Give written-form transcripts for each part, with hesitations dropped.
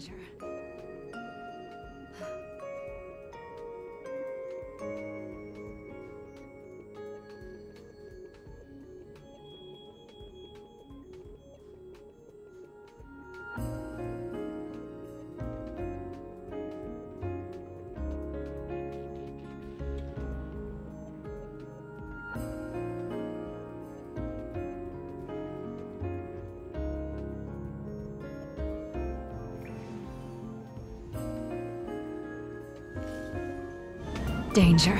Danger. Danger.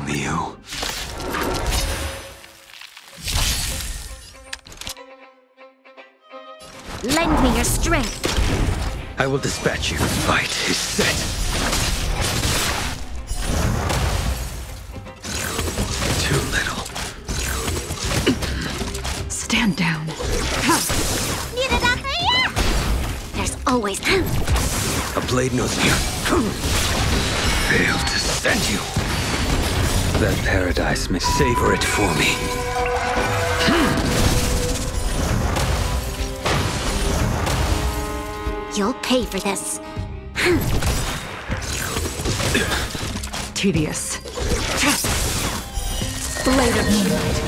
Liu. Lend me your strength. I will dispatch you. Fight is set. Too little. Stand down. There's always A blade knows you. Failed to send you. That paradise may savor it for me. You'll pay for this. Tedious. Blade of moonlight.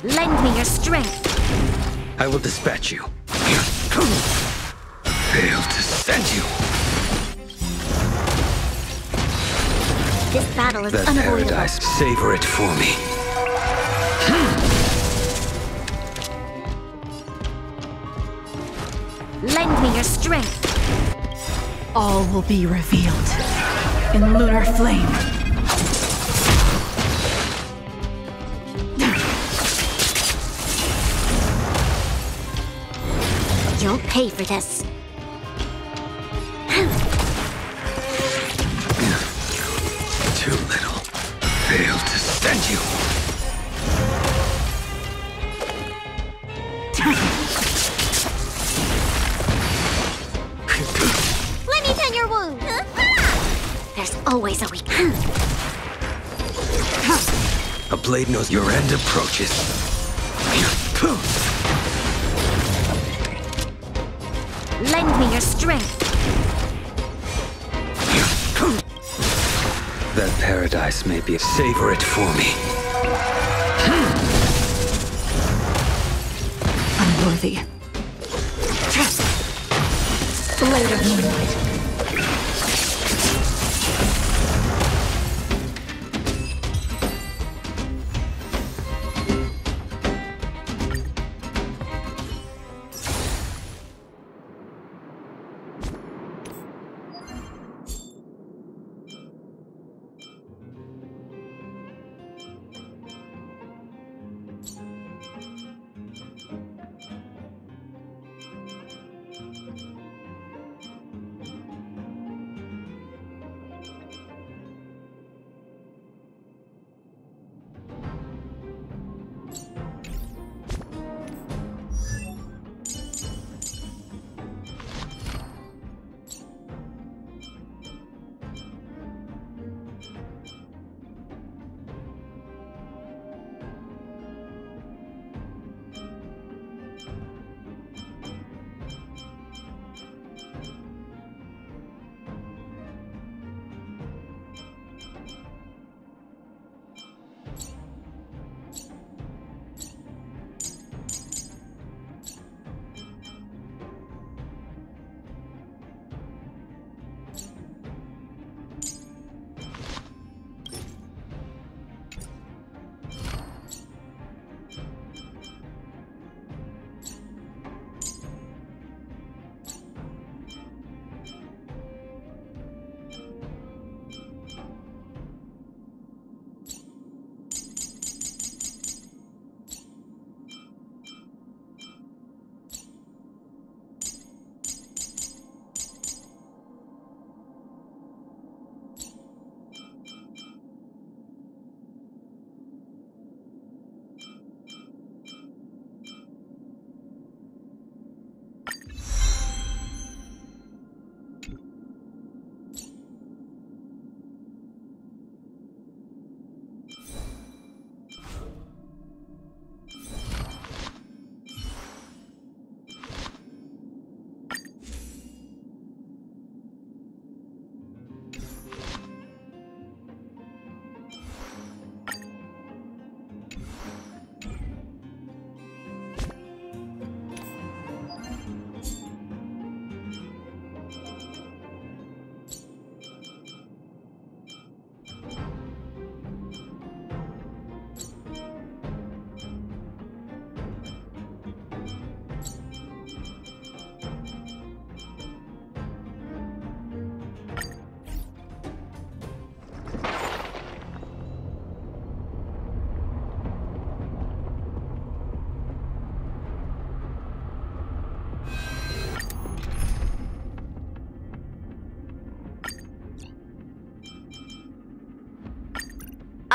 Lend me your strength. I will dispatch you. Failed to send you. This battle is that unavoidable. Paradise, savor it for me. Lend me your strength. All will be revealed in lunar flame. You'll pay for this. Too little. Failed to send you. Let me tend your wound. There's always a weak. A blade knows your end approaches. Lend me your strength. That paradise may be. Savor it for me. Unworthy. Blade of moonlight.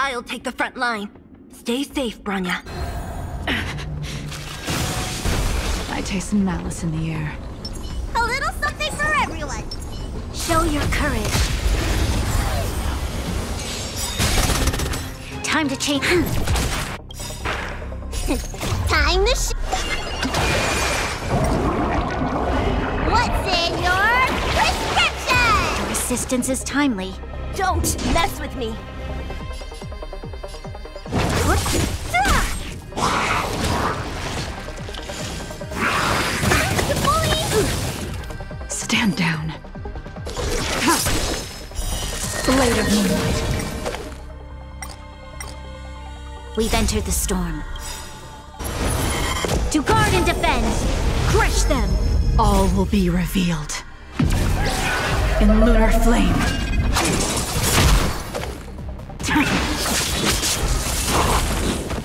I'll take the front line. Stay safe, Branya. I taste malice in the air. A little something for everyone. Show your courage. Time to change. Time to What's in your prescription? Your assistance is timely. Don't mess with me. Stand down. Blade of moonlight. We've entered the storm. To guard and defend! Crush them! All will be revealed. In lunar flame.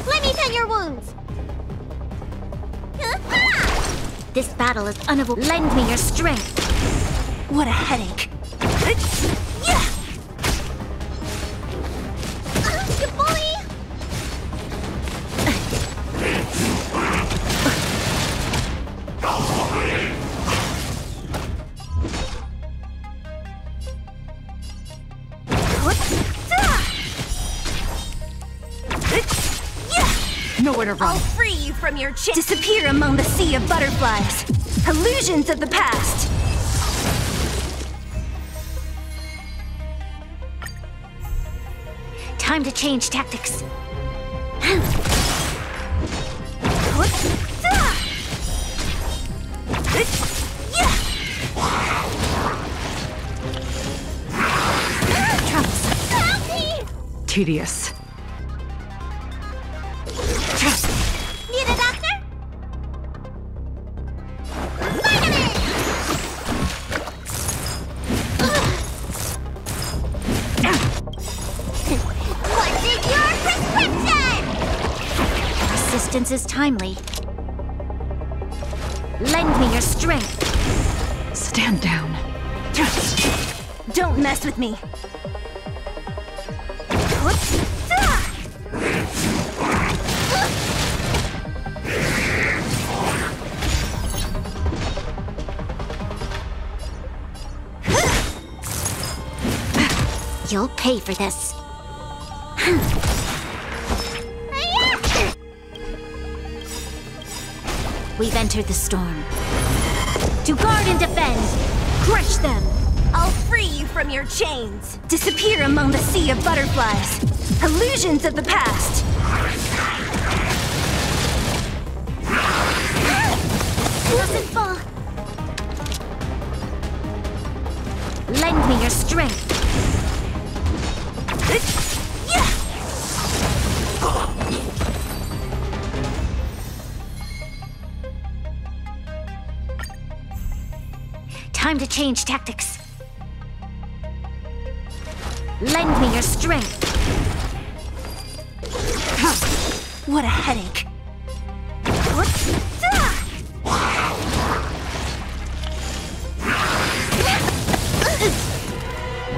Let me tend your wounds! This battle is unavoidable. Lend me your strength! What a headache. You bully! Nowhere to run. I'll free you from your chain. Disappear among the sea of butterflies. Illusions of the past. Time to change tactics. Tedious. Need a doctor? Vitamin! What's in your prescription? Assistance is timely. Lend me your strength. Stand down. Don't mess with me. You'll pay for this. We've entered the storm. To guard and defend! Crush them! I'll free you from your chains. Disappear among the sea of butterflies. Illusions of the past. Doesn't fall. Lend me your strength. Time to change tactics. Lend me your strength. What a headache.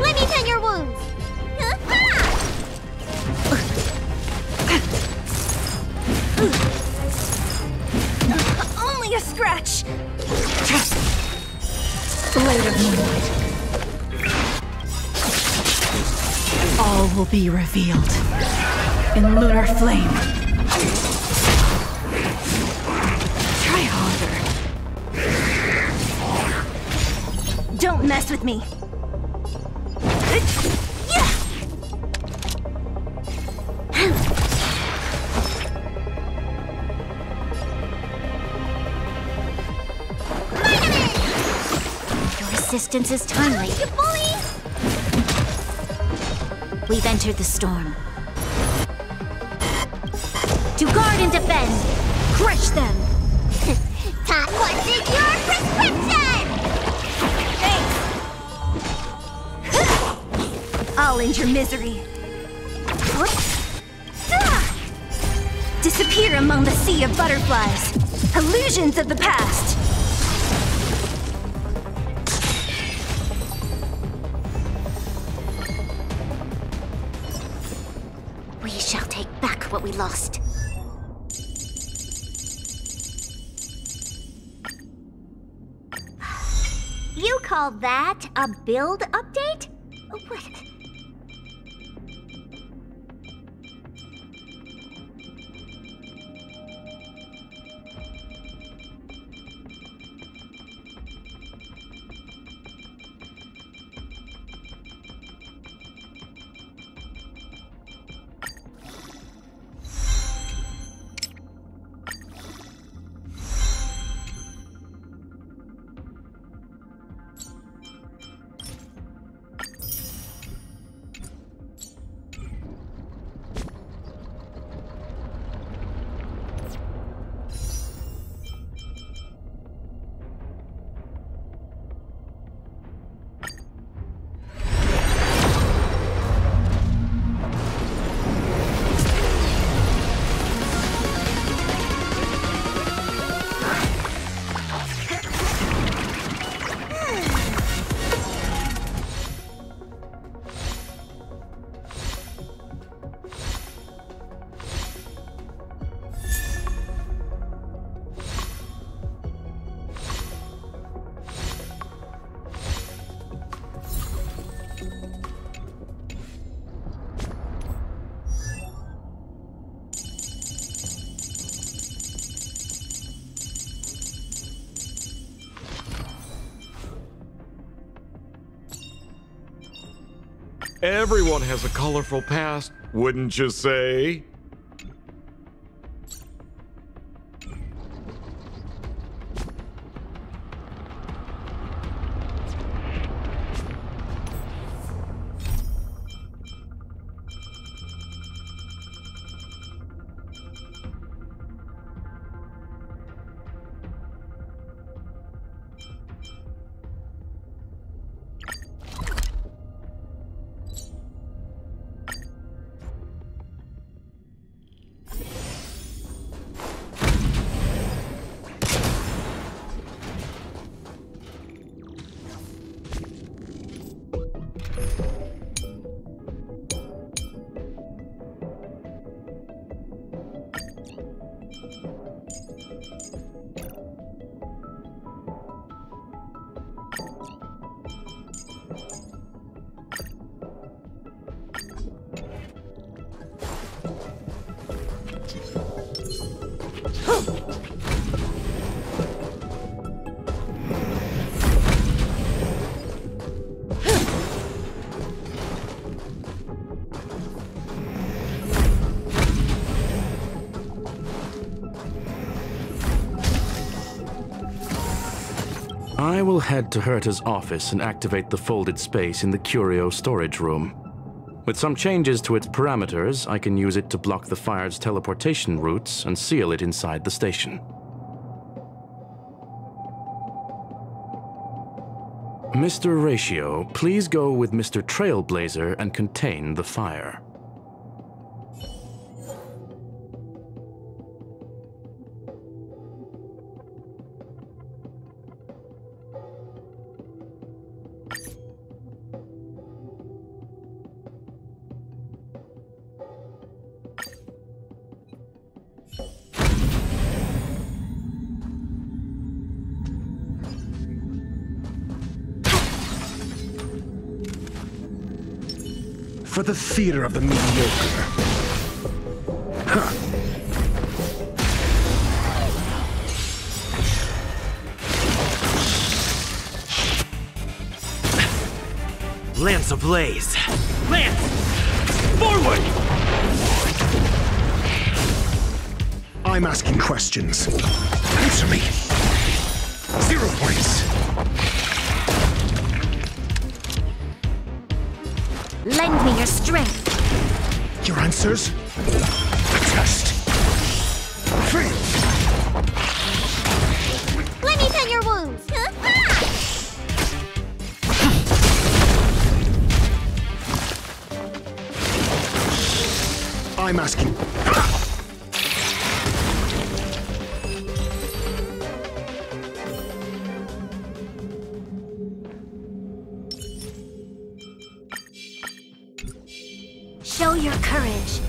Let me tend your wounds. Only a scratch. Blade of moonlight. All will be revealed. In lunar flame. Try harder. Don't mess with me. Assistance is timely. You bully! We've entered the storm. To guard and defend! Crush them! Time. What's in your prescription? Thanks! I'll end your misery. Disappear among the sea of butterflies. Illusions of the past. back what we lost. You call that a build update? What? Everyone has a colorful past, wouldn't you say? I will head to Herta's office and activate the folded space in the curio storage room. With some changes to its parameters, I can use it to block the fire's teleportation routes and seal it inside the station. Mr. Ratio, please go with Mr. Trailblazer and contain the fire. For the theater of the mediocre. Huh. Lance ablaze! Lance! Forward! I'm asking questions. Answer me. 0 points. Lend me your strength. Your answers? A test. Fail. Let me tend your wounds. I'm asking. Show your courage.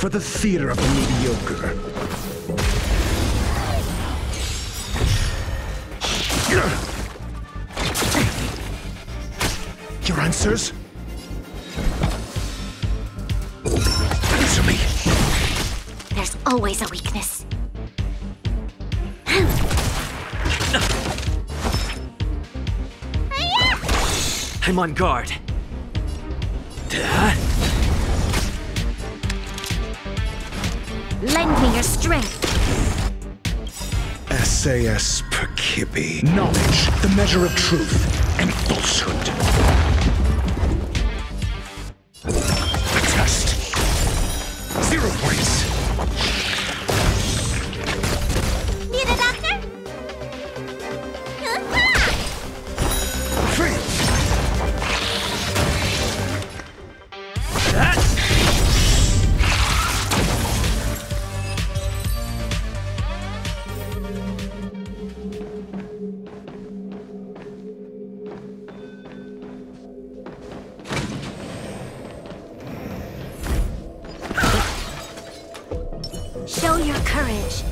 for the theater of the mediocre. Your answers? Answer me! There's always a weakness. I'm on guard. Lend me your strength. SAS per Kibbe. Knowledge, the measure of truth and falsehood. A test. 0 points. Need a doctor? Free. Show your courage.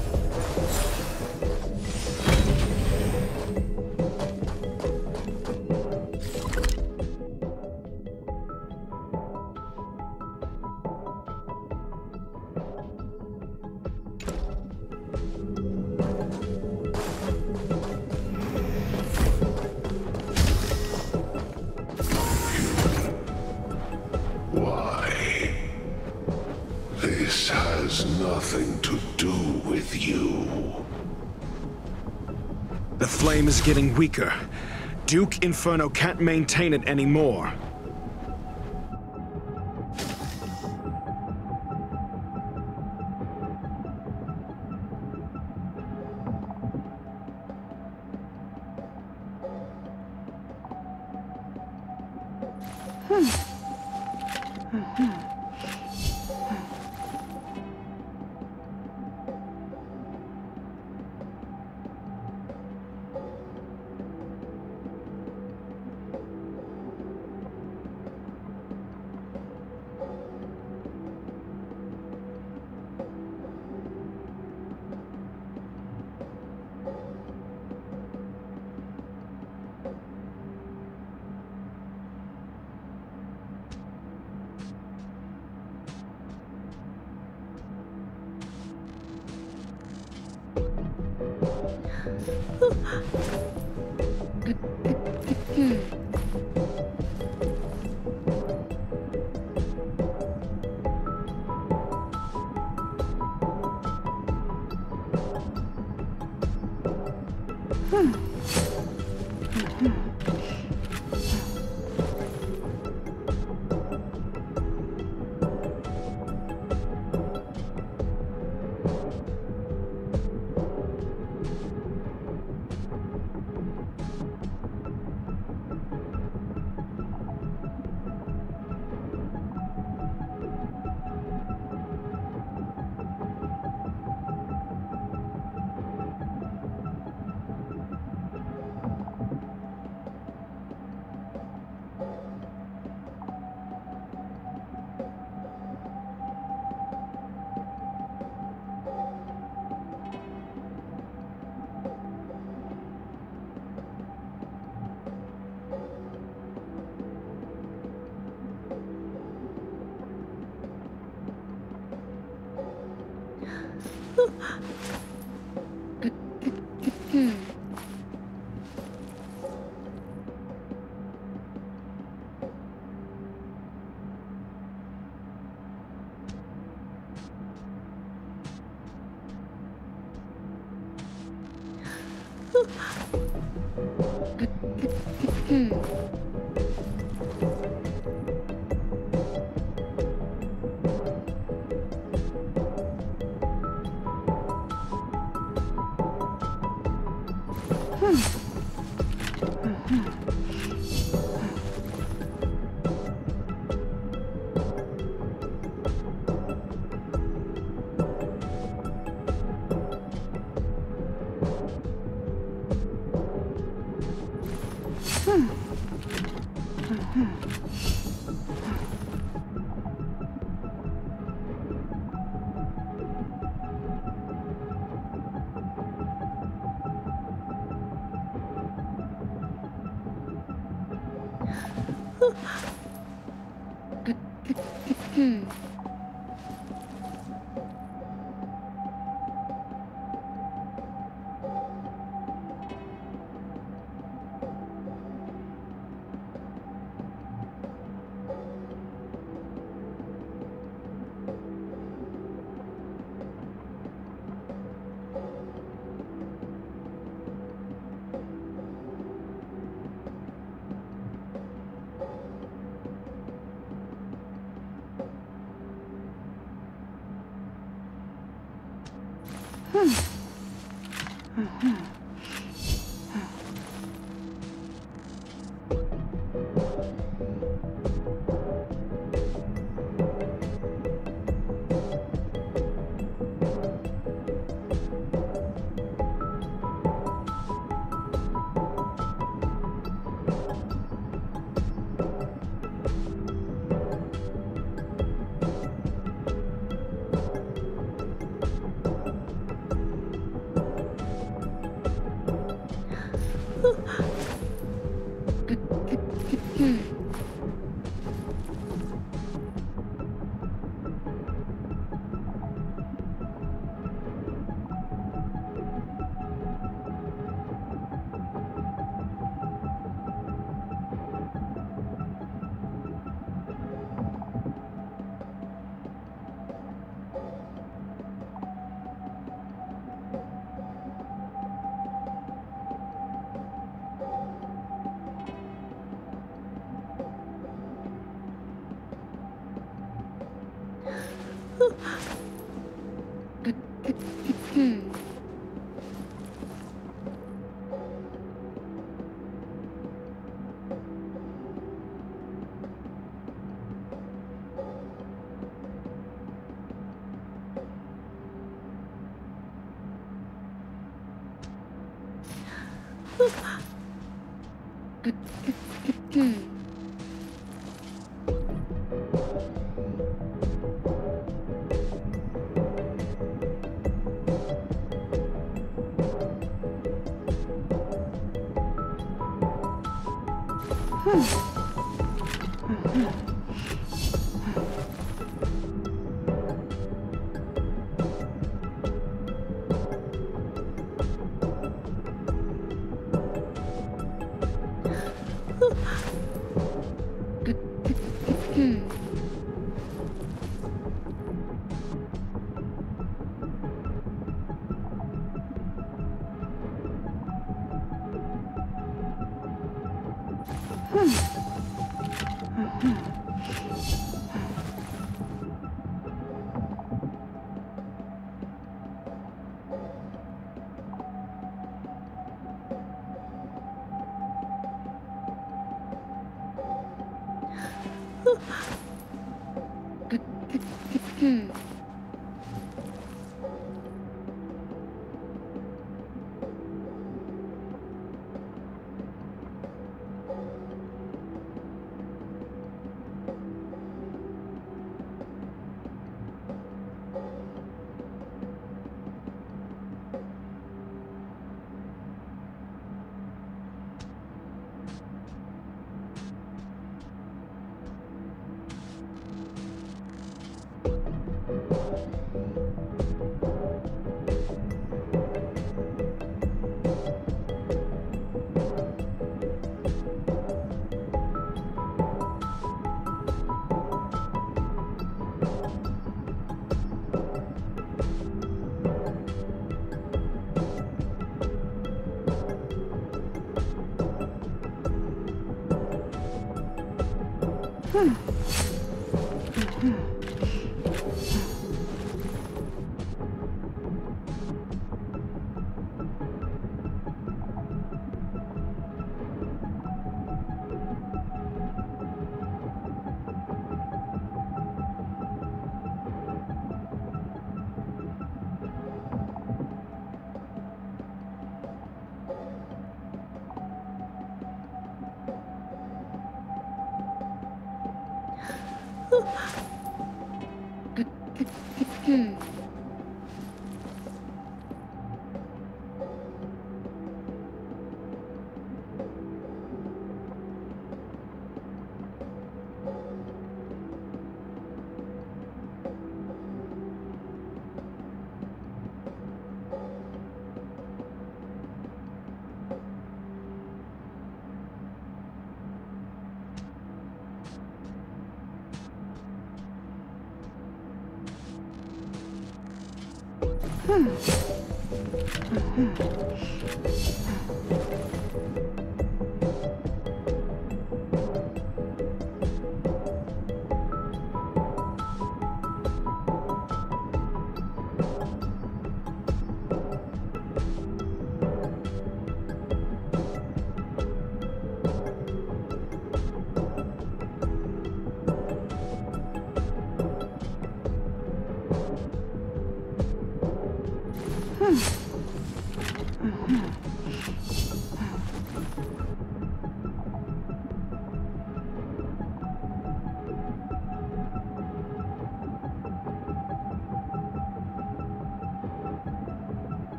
This has nothing to do with you. The flame is getting weaker. Duke Inferno can't maintain it anymore.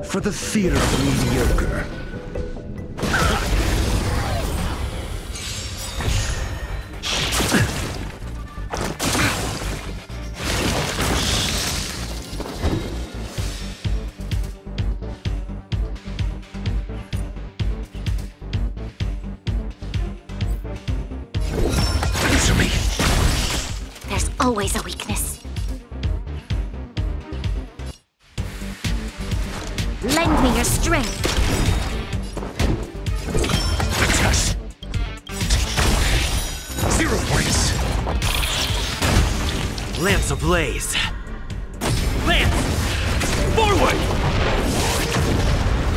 For the theater of the mediocre. Answer me. There's always a weakness. Lend me your strength. Test. 0 points. Lance ablaze. Lance! Forward!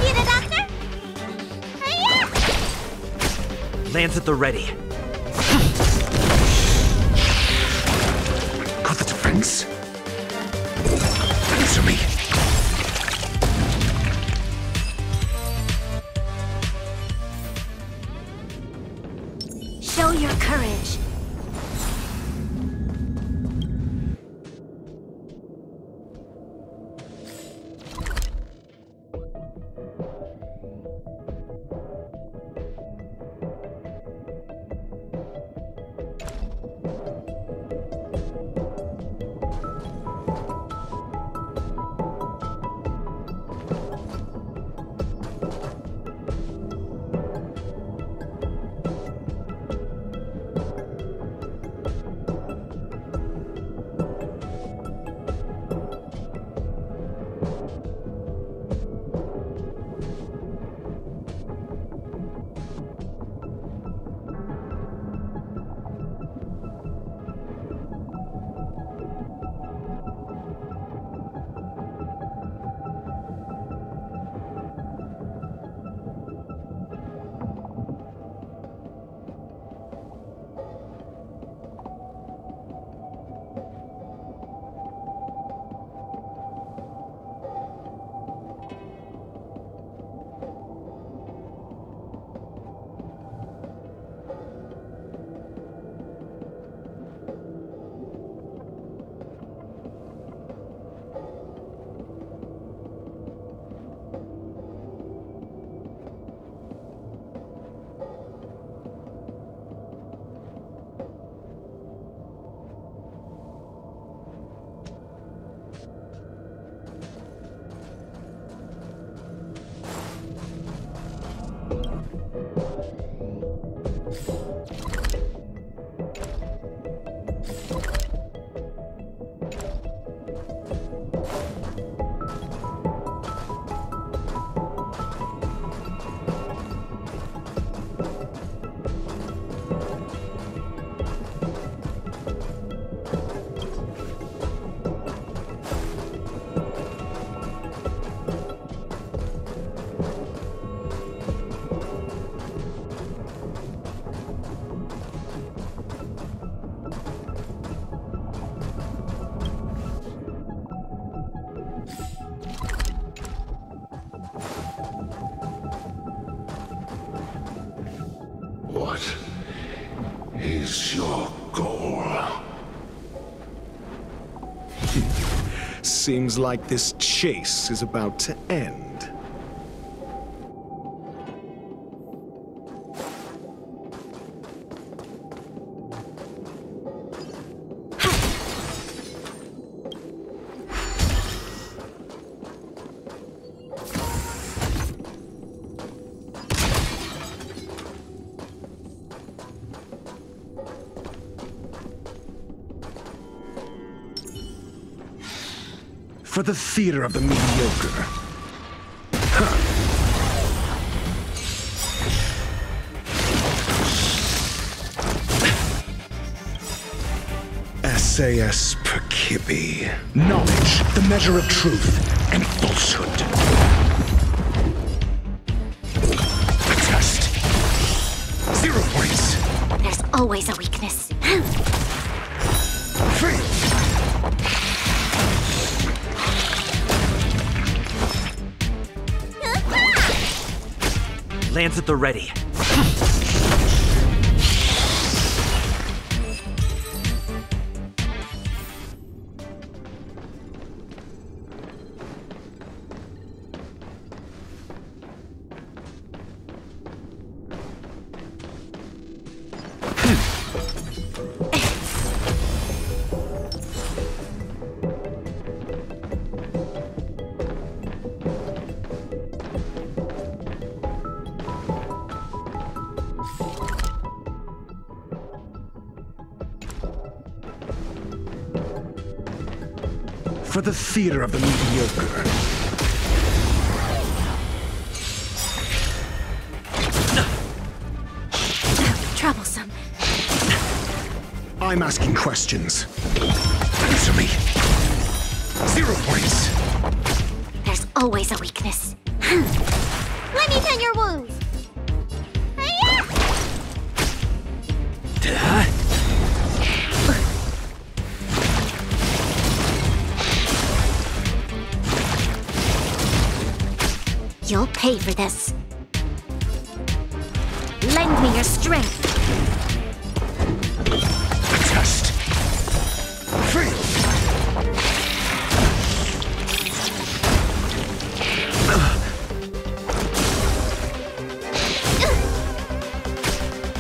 Need a doctor? Hiya! Lance at the ready. Got the defense. Answer me. Show your courage. is your goal? Seems like this chase is about to end. For the theater of the mediocre. SAS Perkibi. Knowledge, the measure of truth and falsehood. A test. 0 points. There's always a weakness. Free. Lance at the ready. For the theater of the mediocre. Troublesome. I'm asking questions. Answer me. 0 points. There's always a weakness. Let me tend your wounds. You'll pay for this. Lend me your strength. Test. Free.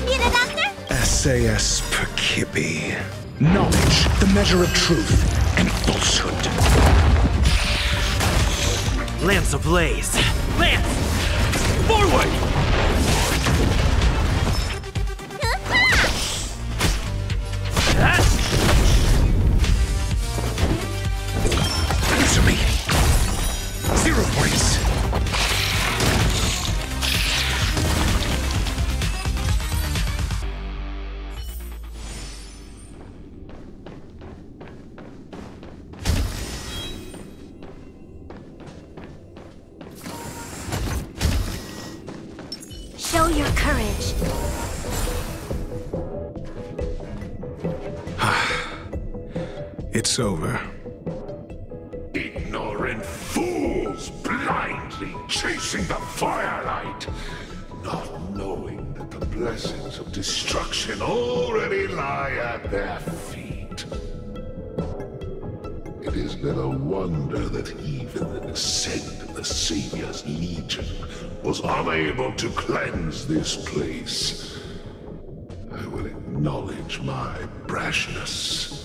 Need a doctor? SAS Perkibi. Knowledge, the measure of truth and falsehood. Lance ablaze. Lance! Forward! Answer me. 0 points. Show your courage. It's over. Ignorant fools blindly chasing the firelight, not knowing that the blessings of destruction already lie at their feet. It is little wonder that even the descent of the Savior's Legion was unable to cleanse this place. I will acknowledge my brashness.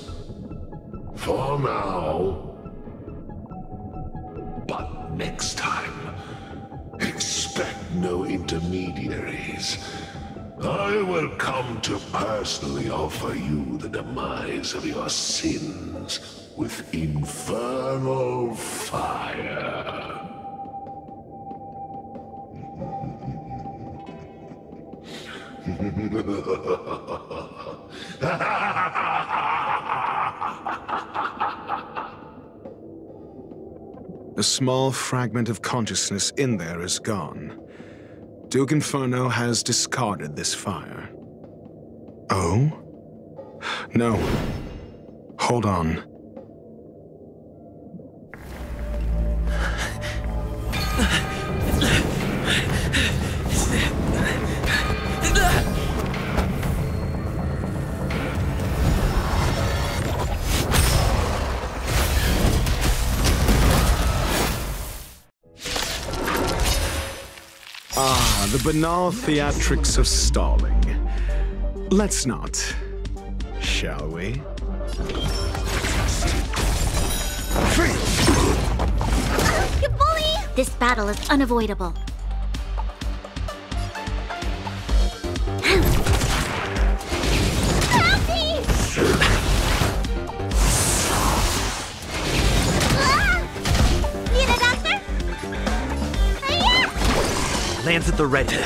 For now. But next time, expect no intermediaries. I will come to personally offer you the demise of your sins with infernal fire. A small fragment of consciousness in there is gone. Duke Inferno has discarded this fire. Oh? No. Hold on. Ah, the banal theatrics of stalling. Let's not, shall we? You bully! This battle is unavoidable. Help me! Need a doctor? Lands at the ready.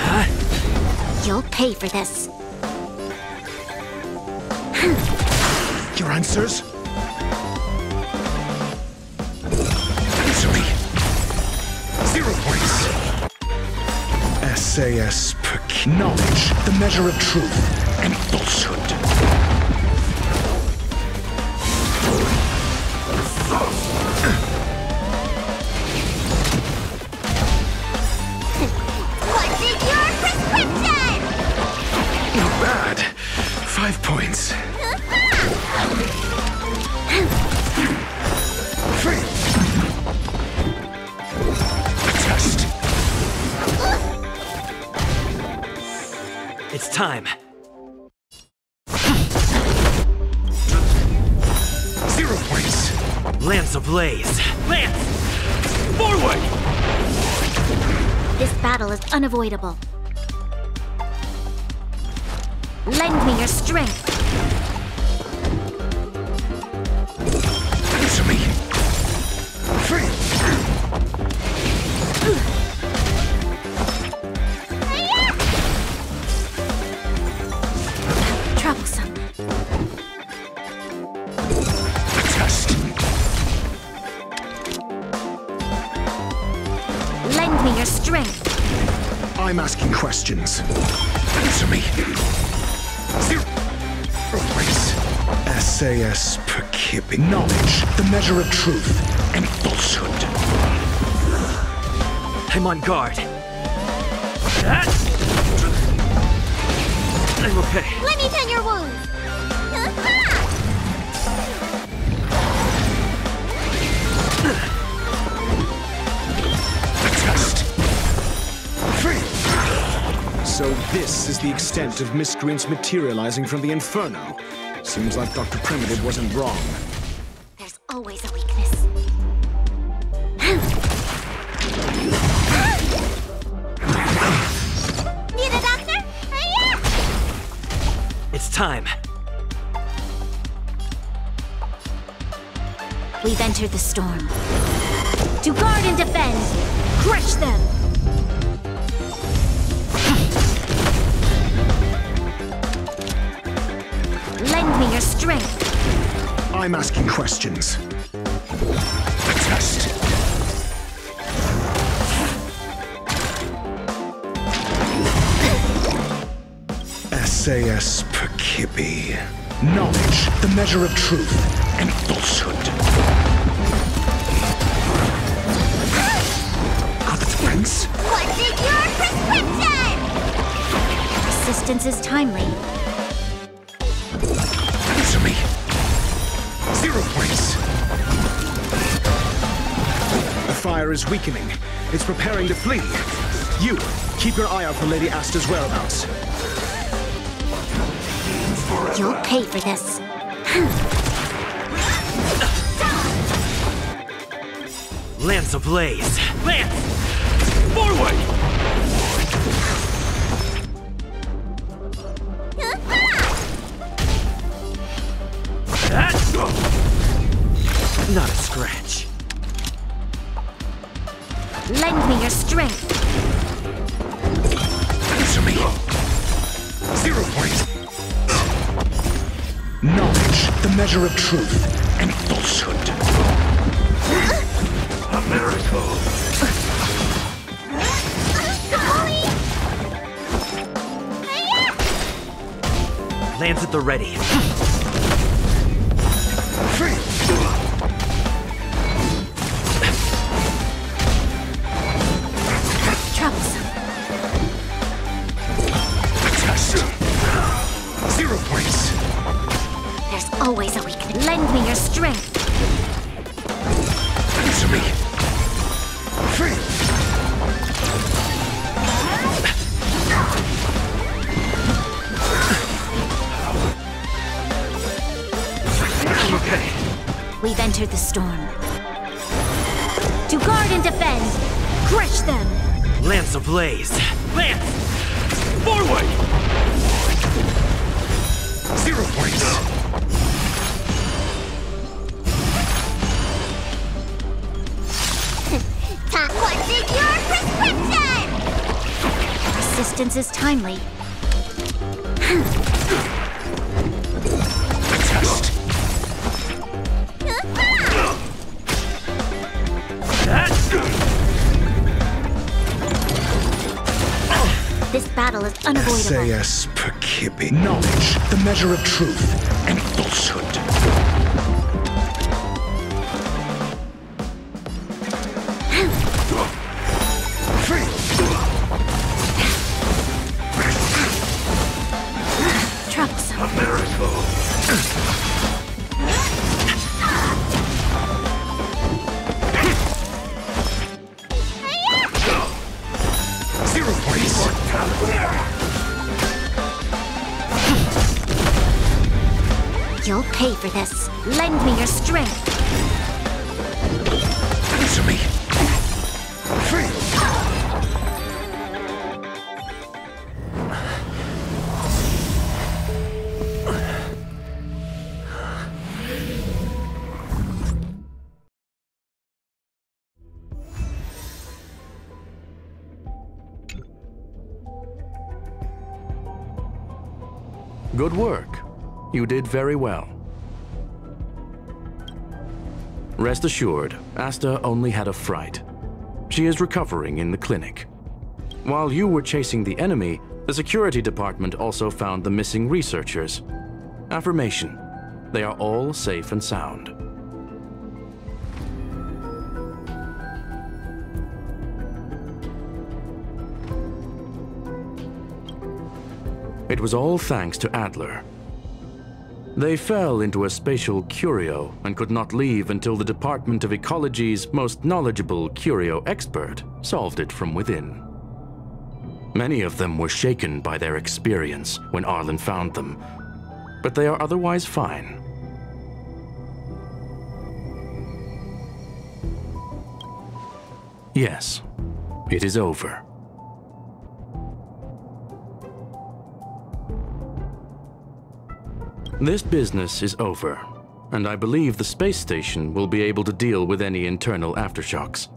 You'll pay for this. Your answers? Answer me. 0 points. SAS per knowledge, the measure of truth and falsehood. What's in your prescription? Not bad. 5 points. Free. Test. It's time. 0 points. Lance ablaze. Lance! Forward! This battle is unavoidable. Lend me your strength. Answer me. Free. Troublesome. Test. Lend me your strength. I'm asking questions. Answer me. 0 points. SAS per kipping. Knowledge, the measure of truth and falsehood. I'm on guard. I'm okay. Let me tend your wounds. Test. Free. So this is the extent of miscreants materializing from the Inferno. Seems like Dr. Primitive wasn't wrong. There's always a weakness. Need a doctor? It's time. We've entered the storm. To guard and defend! Crush them! Lend me your strength. I'm asking questions. Test. SAS per kippy. Knowledge, the measure of truth and falsehood. Got friends? What's in your prescription? Persistence is timely. Answer me. 0 points. The fire is weakening. It's preparing to flee. You, keep your eye out for Lady Asta's whereabouts. You'll pay for this. Lance ablaze. Lance! Forward! Not a scratch. Lend me your strength. Answer me. 0 points. Knowledge, the measure of truth and falsehood. A miracle. Lance at the ready. Free. Troublesome. Test. 0 points. There's always a weakness. Lend me your strength. Answer me. Free. entered the storm. To guard and defend, crush them! Lance ablaze! Lance! Forward! 0 points! What's in your prescription? Resistance is timely. Test! This battle is unavoidable. SAS per Kibby. Knowledge, the measure of truth and falsehood. Troublesome. A miracle. 0 points. You'll pay for this. Lend me your strength. Answer me. Good work. You did very well. Rest assured, Asta only had a fright. She is recovering in the clinic. While you were chasing the enemy, the security department also found the missing researchers. Affirmation: they are all safe and sound. It was all thanks to Adler. They fell into a spatial curio and could not leave until the Department of Ecology's most knowledgeable curio expert solved it from within. Many of them were shaken by their experience when Arlen found them, but they are otherwise fine. Yes, it is over. This business is over, and I believe the space station will be able to deal with any internal aftershocks.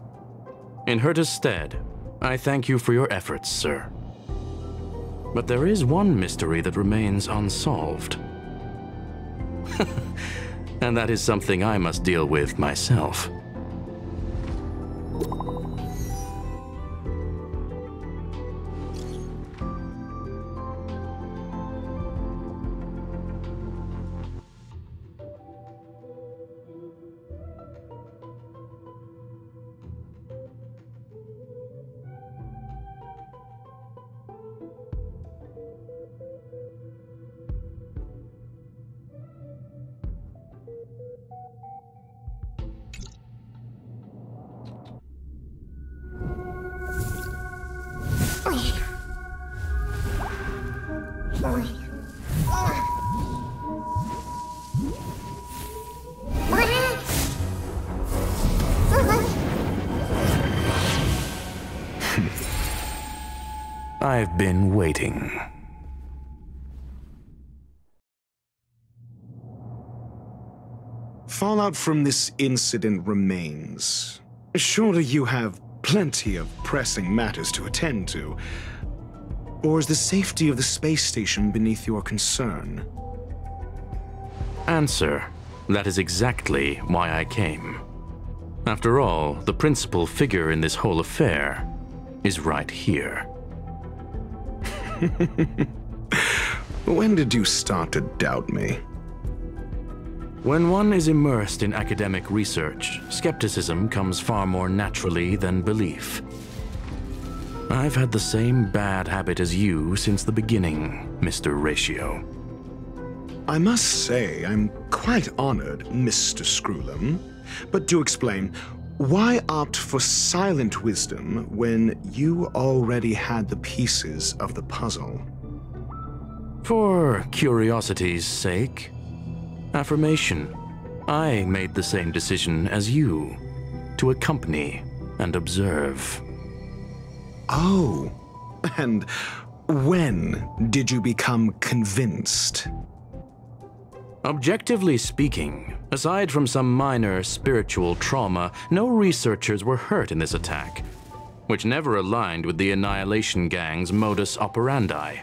In Herta's stead, I thank you for your efforts, sir. But there is one mystery that remains unsolved. And that is something I must deal with myself. I've been waiting. Fallout from this incident remains. Surely you have plenty of pressing matters to attend to. Or is the safety of the space station beneath your concern? Answer: that is exactly why I came. After all, the principal figure in this whole affair is right here. When did you start to doubt me? When one is immersed in academic research, skepticism comes far more naturally than belief. I've had the same bad habit as you since the beginning, Mr. Ratio. I must say, I'm quite honored, Mr. Screwlum. But do explain, why opt for silent wisdom when you already had the pieces of the puzzle? For curiosity's sake. Affirmation: I made the same decision as you, to accompany and observe. Oh, and when did you become convinced? Objectively speaking, aside from some minor spiritual trauma, no researchers were hurt in this attack, which never aligned with the Annihilation Gang's modus operandi.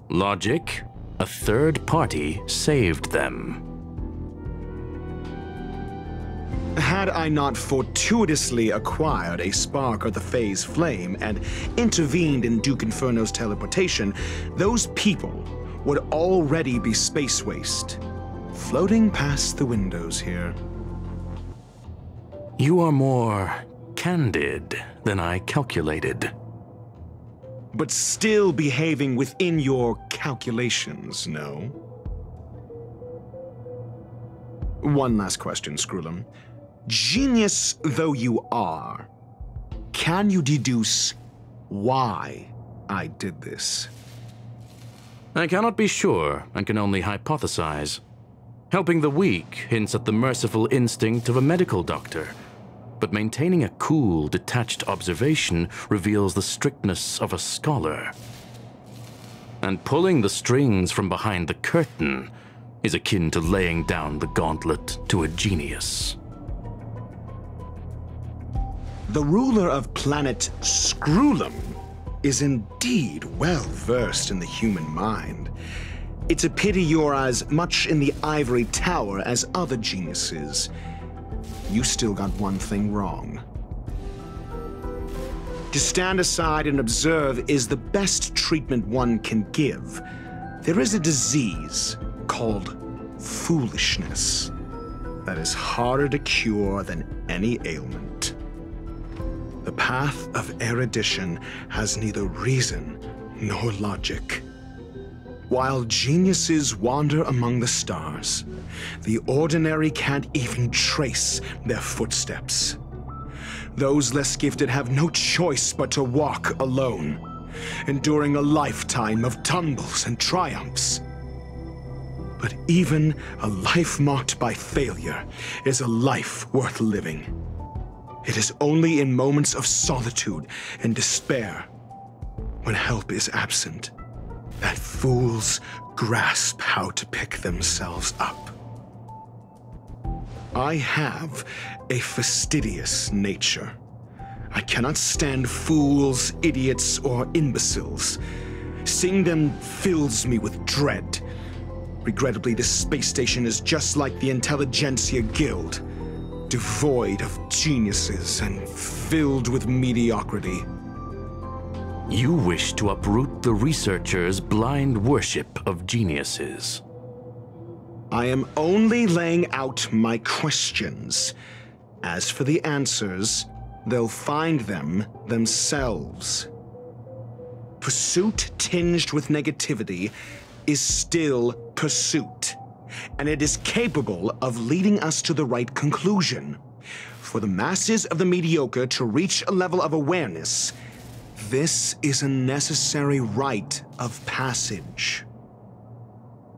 Logic, a third party saved them. Had I not fortuitously acquired a spark of the Phase Flame and intervened in Duke Inferno's teleportation, those people would already be space waste, floating past the windows here. You are more candid than I calculated. But still behaving within your calculations, no? One last question, Screwlum. Genius though you are, can you deduce why I did this? I cannot be sure and can only hypothesize. Helping the weak hints at the merciful instinct of a medical doctor, but maintaining a cool, detached observation reveals the strictness of a scholar. And pulling the strings from behind the curtain is akin to laying down the gauntlet to a genius. The ruler of planet Screwlum is indeed well versed in the human mind. It's a pity you're as much in the ivory tower as other geniuses. You still got one thing wrong. To stand aside and observe is the best treatment one can give. There is a disease called foolishness that is harder to cure than any ailment. The path of erudition has neither reason nor logic. While geniuses wander among the stars, the ordinary can't even trace their footsteps. Those less gifted have no choice but to walk alone, enduring a lifetime of tumbles and triumphs. But even a life marked by failure is a life worth living. It is only in moments of solitude and despair, when help is absent, that fools grasp how to pick themselves up. I have a fastidious nature. I cannot stand fools, idiots, or imbeciles. Seeing them fills me with dread. Regrettably, this space station is just like the Intelligentsia Guild, devoid of geniuses and filled with mediocrity. You wish to uproot the researchers' blind worship of geniuses. I am only laying out my questions. As for the answers, they'll find them themselves. Pursuit tinged with negativity is still pursuit, and it is capable of leading us to the right conclusion. For the masses of the mediocre to reach a level of awareness, this is a necessary rite of passage.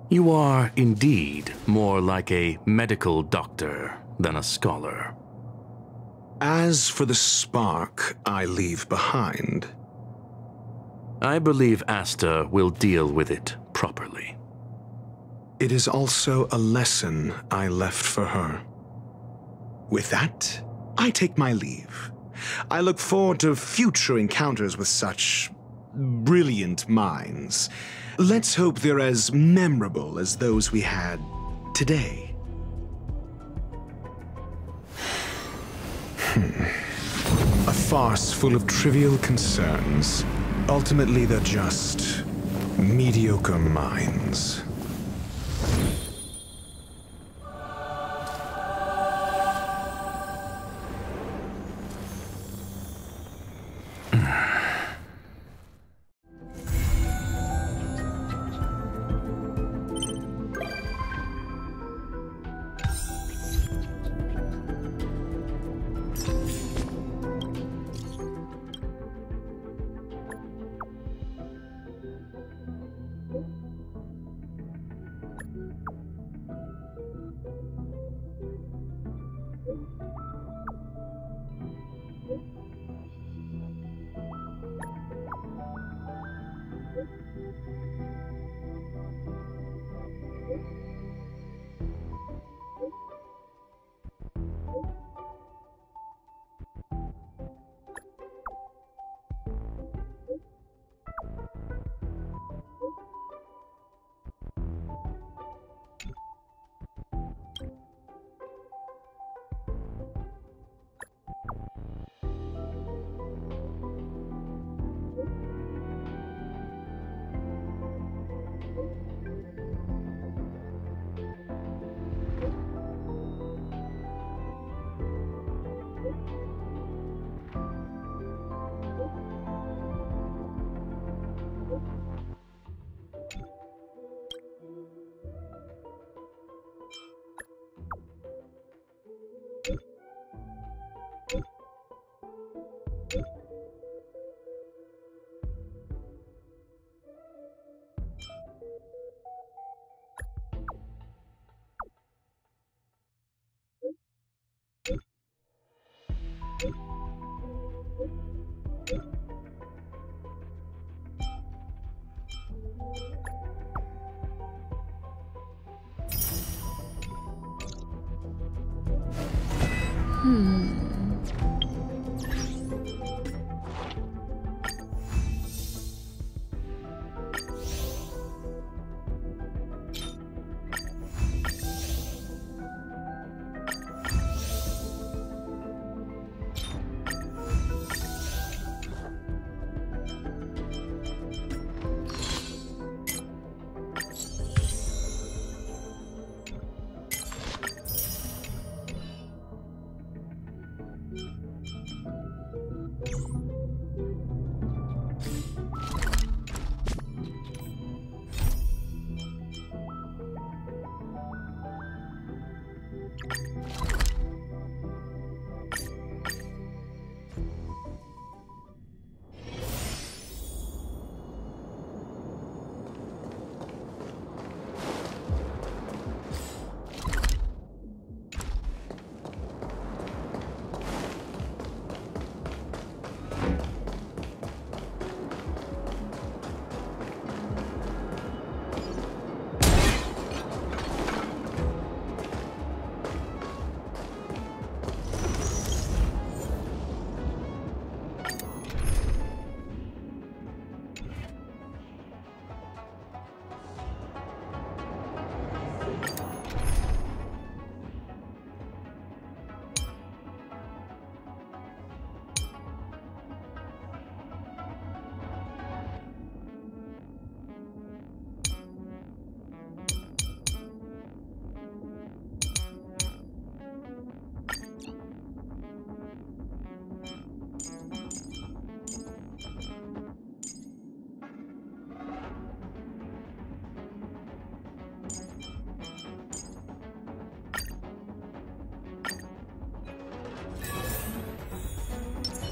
You are indeed more like a medical doctor than a scholar. As for the spark I leave behind, I believe Asta will deal with it properly. it is also a lesson I left for her. With that, I take my leave. I look forward to future encounters with such brilliant minds. Let's hope they're as memorable as those we had today. A farce full of trivial concerns. Ultimately, they're just mediocre minds.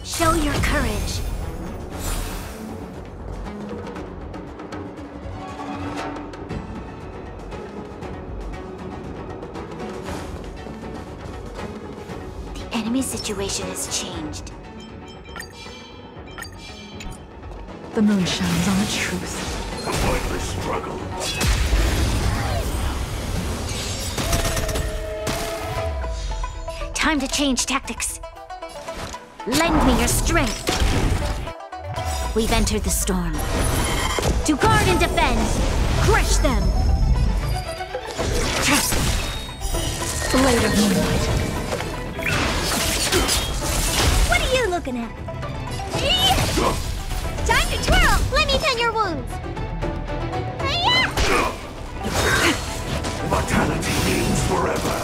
Show your courage. The enemy situation has changed. The moon shines on the truth. A pointless struggle. Time to change tactics. Lend me your strength. We've entered the storm. To guard and defend. Crush them. Blade of moonlight. What are you looking at? Time to twirl. Let me tend your wounds. Mortality means forever.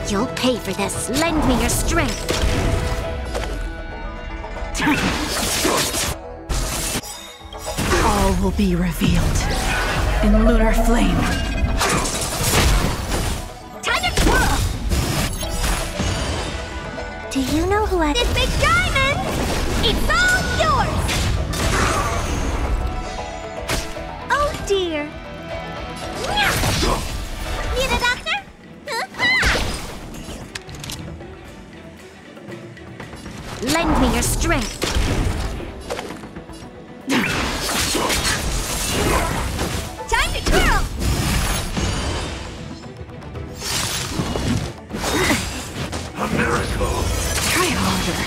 You'll pay for this. Lend me your strength. All will be revealed in lunar flame. Time to twirl. Do you know who had this big diamond? It's all yours. Oh dear. Need a doctor? Lend me your strength. Time to twirl! A miracle! Try harder.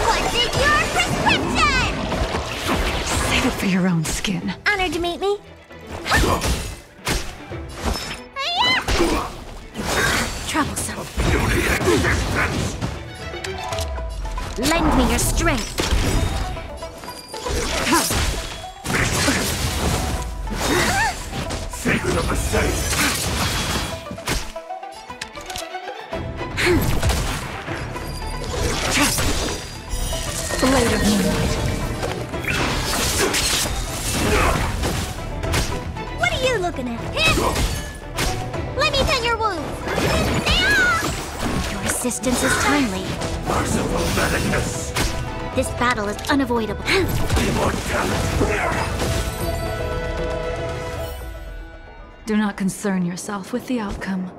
What's in your prescription? Save it for your own skin. Honored to meet me. Troublesome. Beauty and resistance! Lend me your strength. Secret of the safe! Blade of moonlight. What are you looking at? Let me tend your wounds. Your assistance is timely. Merciful medicus! This battle is unavoidable. Immortality! Do not concern yourself with the outcome.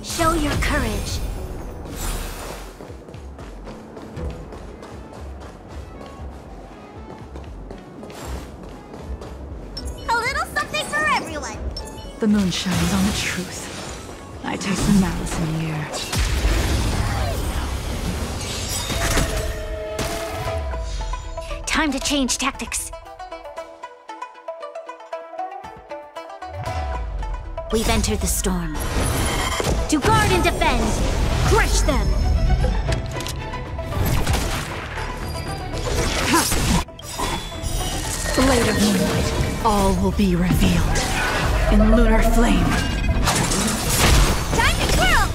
Show your courage. A little something for everyone. The moon shines on the truth. I taste the malice in the air. Time to change tactics. We've entered the storm. To guard and defend! Crush them! Blade of moonlight. All will be revealed. In lunar flame. Time to twirl!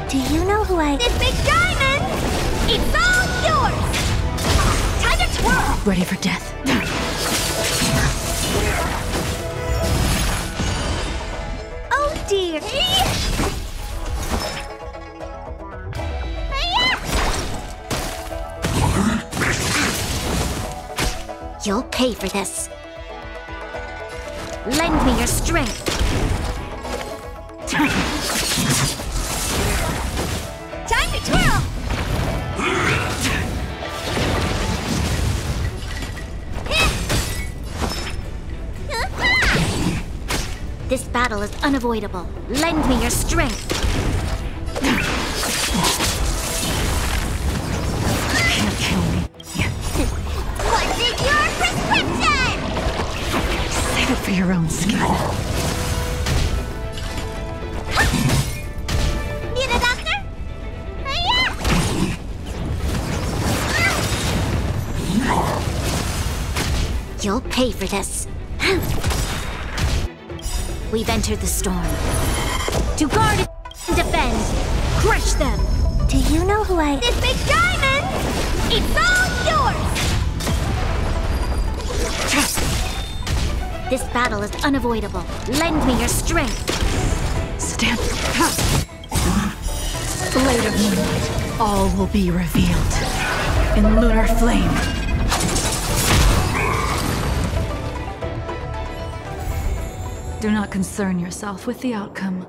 Do you know who I... This big diamond! It's all yours! Time to twirl! Ready for death. Oh dear! You'll pay for this. Lend me your strength. Time to twirl! This battle is unavoidable. Lend me your strength. Can't kill me. What's in your prescription? Save it for your own skin. Need a doctor? You'll pay for this. We've entered the storm. To guard and defend! Crush them! Do you know who I... This big diamond! It's all yours! This battle is unavoidable. Lend me your strength. Stand. Blade of moonlight. All will be revealed. In lunar flame. Do not concern yourself with the outcome.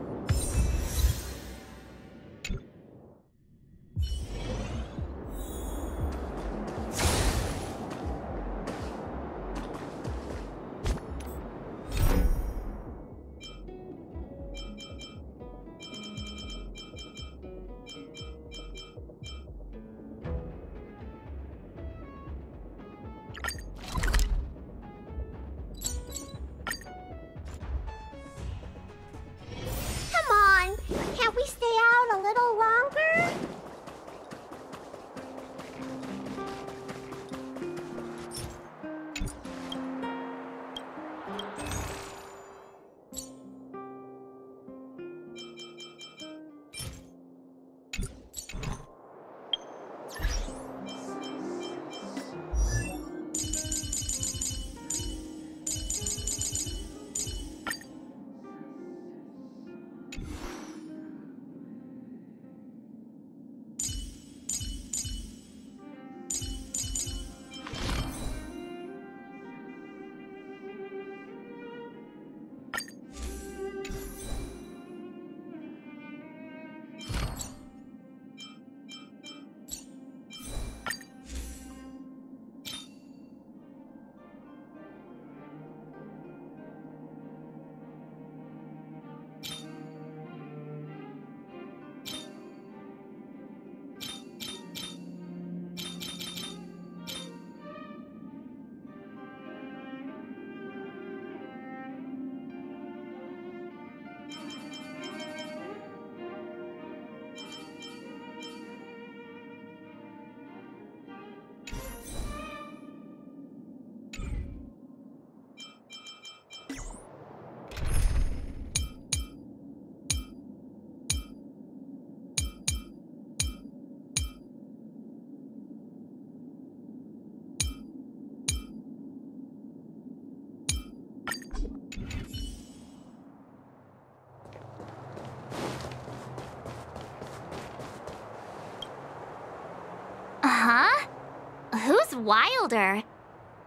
seems wilder.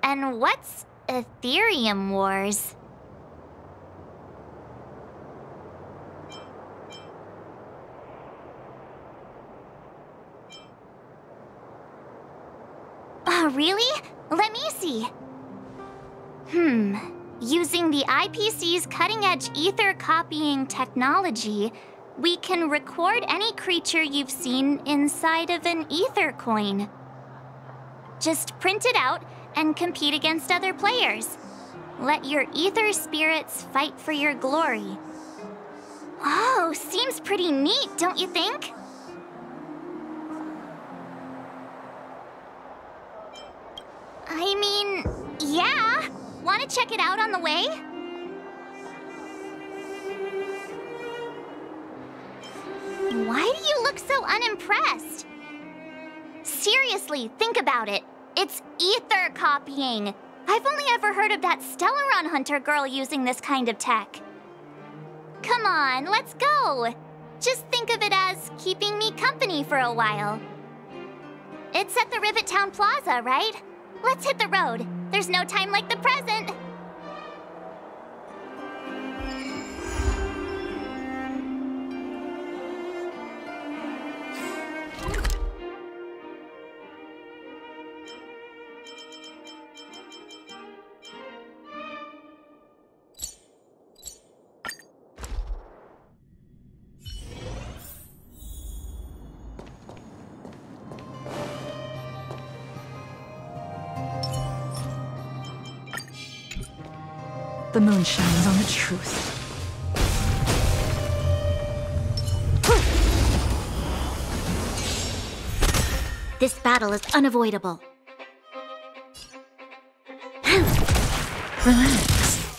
And what's Ethereum Wars? Oh, really? Let me see. Using the IPC's cutting-edge ether copying technology, we can record any creature you've seen inside of an ether coin. Just print it out and compete against other players. Let your ether spirits fight for your glory. Oh, seems pretty neat, don't you think? I mean, yeah. Want to check it out on the way? Why do you look so unimpressed? Seriously, think about it. It's ether copying. I've only ever heard of that Stellaron Hunter girl using this kind of tech. Come on, let's go. Just think of it as keeping me company for a while. It's at the Rivet Town Plaza, right? Let's hit the road. There's no time like the present. The moon shines on the truth. This battle is unavoidable. Relax.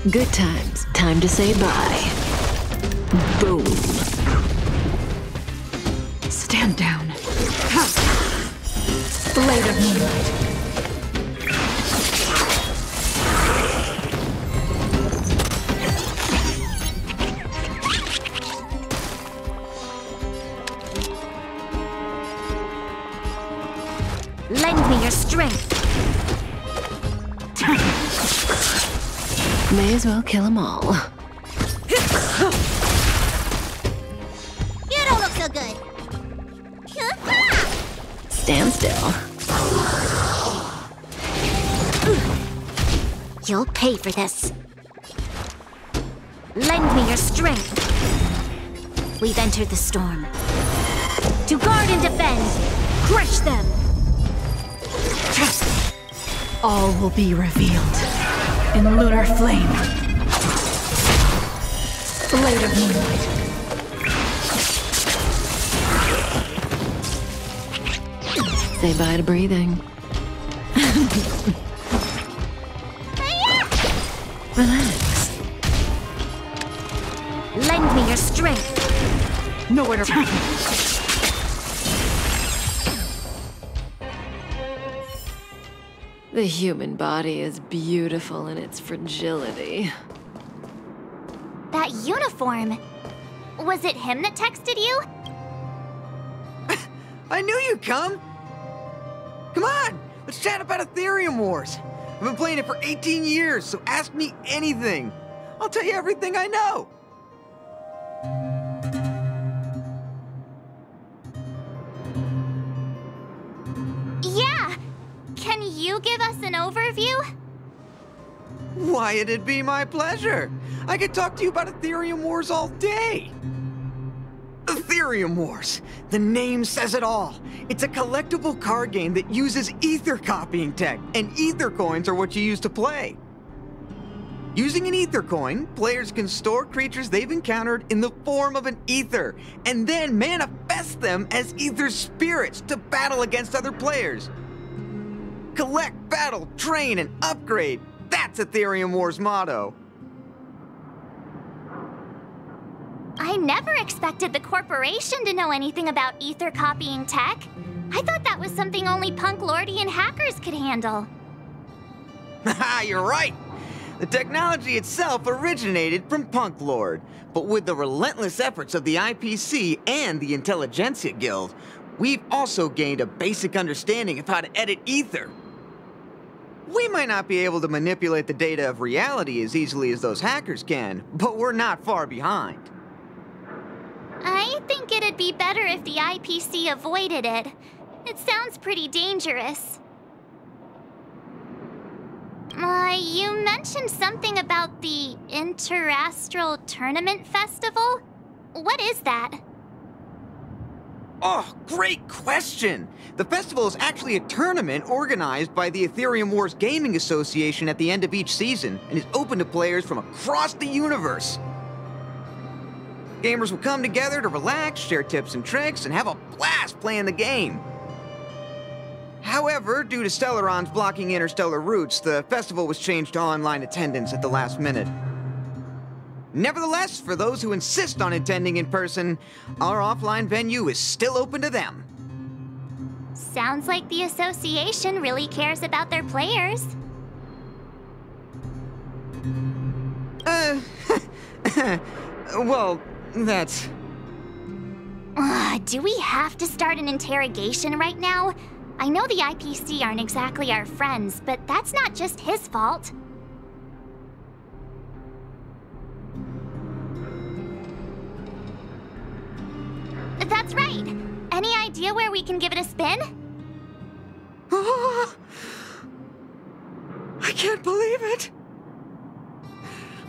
Good times. Time to say bye. Boom. Stand down. Blade of moonlight. Lend me your strength. May as well kill them all. You don't look so good. Stand still. You'll pay for this. Lend me your strength. We've entered the storm. To guard and defend, crush them. All will be revealed in lunar flame. Blade of moonlight. Say bye to breathing. Relax. Lend me your strength. Nowhere to run. The human body is beautiful in its fragility. That uniform. Was it him that texted you? I knew you'd come! Come on! Let's chat about Ethereum Wars! I've been playing it for 18 years, so ask me anything! I'll tell you everything I know! Yeah! Can you give us an overview? Why, it'd be my pleasure! I could talk to you about Ethereum Wars all day! Ethereum Wars! The name says it all! It's a collectible card game that uses ether copying tech, and ether coins are what you use to play. Using an ether coin, players can store creatures they've encountered in the form of an ether, and then manifest them as ether spirits to battle against other players. Collect, battle, train, and upgrade! That's Ethereum Wars' motto! I never expected the corporation to know anything about ether copying tech. I thought that was something only Punk Lordy and hackers could handle. Haha, you're right! The technology itself originated from Punk Lord, but with the relentless efforts of the IPC and the Intelligentsia Guild, we've also gained a basic understanding of how to edit ether. We might not be able to manipulate the data of reality as easily as those hackers can, but we're not far behind. I think it'd be better if the IPC avoided it. It sounds pretty dangerous. You mentioned something about the Interastral Tournament Festival? What is that? Oh, great question! The festival is actually a tournament organized by the Ethereum Wars Gaming Association at the end of each season and is open to players from across the universe. Gamers will come together to relax, share tips and tricks, and have a blast playing the game. However, due to Stellarons blocking interstellar routes, the festival was changed to online attendance at the last minute. Nevertheless, for those who insist on attending in person, our offline venue is still open to them. Sounds like the association really cares about their players. Well, that's... Do we have to start an interrogation right now? I know the IPC aren't exactly our friends, but that's not just his fault. That's right. Any idea where we can give it a spin? I can't believe it!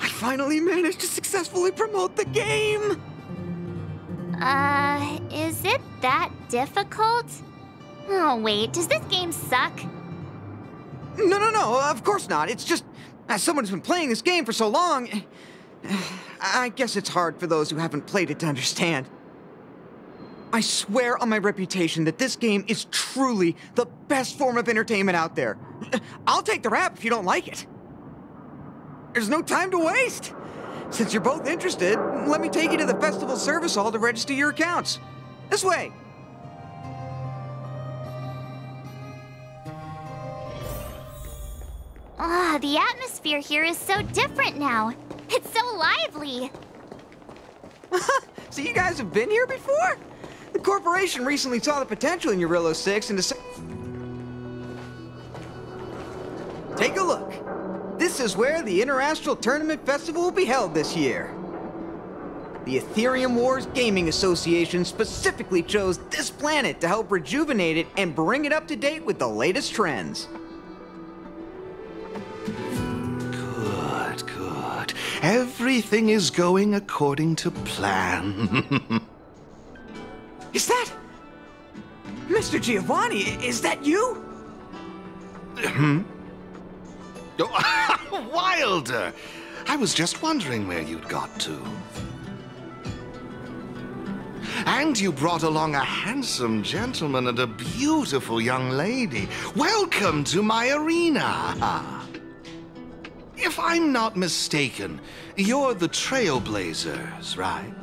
I finally managed to successfully promote the game! Is it that difficult? Oh, wait, does this game suck? No, of course not. It's just, as someone who's been playing this game for so long, I guess it's hard for those who haven't played it to understand. I swear on my reputation that this game is truly the best form of entertainment out there. I'll take the rap if you don't like it. There's no time to waste. Since you're both interested, let me take you to the festival service hall to register your accounts. This way. The atmosphere here is so different now. It's so lively. So you guys have been here before? The corporation recently saw the potential in Eurillo 6 and decided... Take a look. This is where the Interastral Tournament Festival will be held this year. The Ethereum Wars Gaming Association specifically chose this planet to help rejuvenate it and bring it up to date with the latest trends. Good. Everything is going according to plan. Is that... Mr. Giovanni, is that you? Wilder! I was just wondering where you'd got to. And you brought along a handsome gentleman and a beautiful young lady. Welcome to my arena! If I'm not mistaken, you're the Trailblazers, right?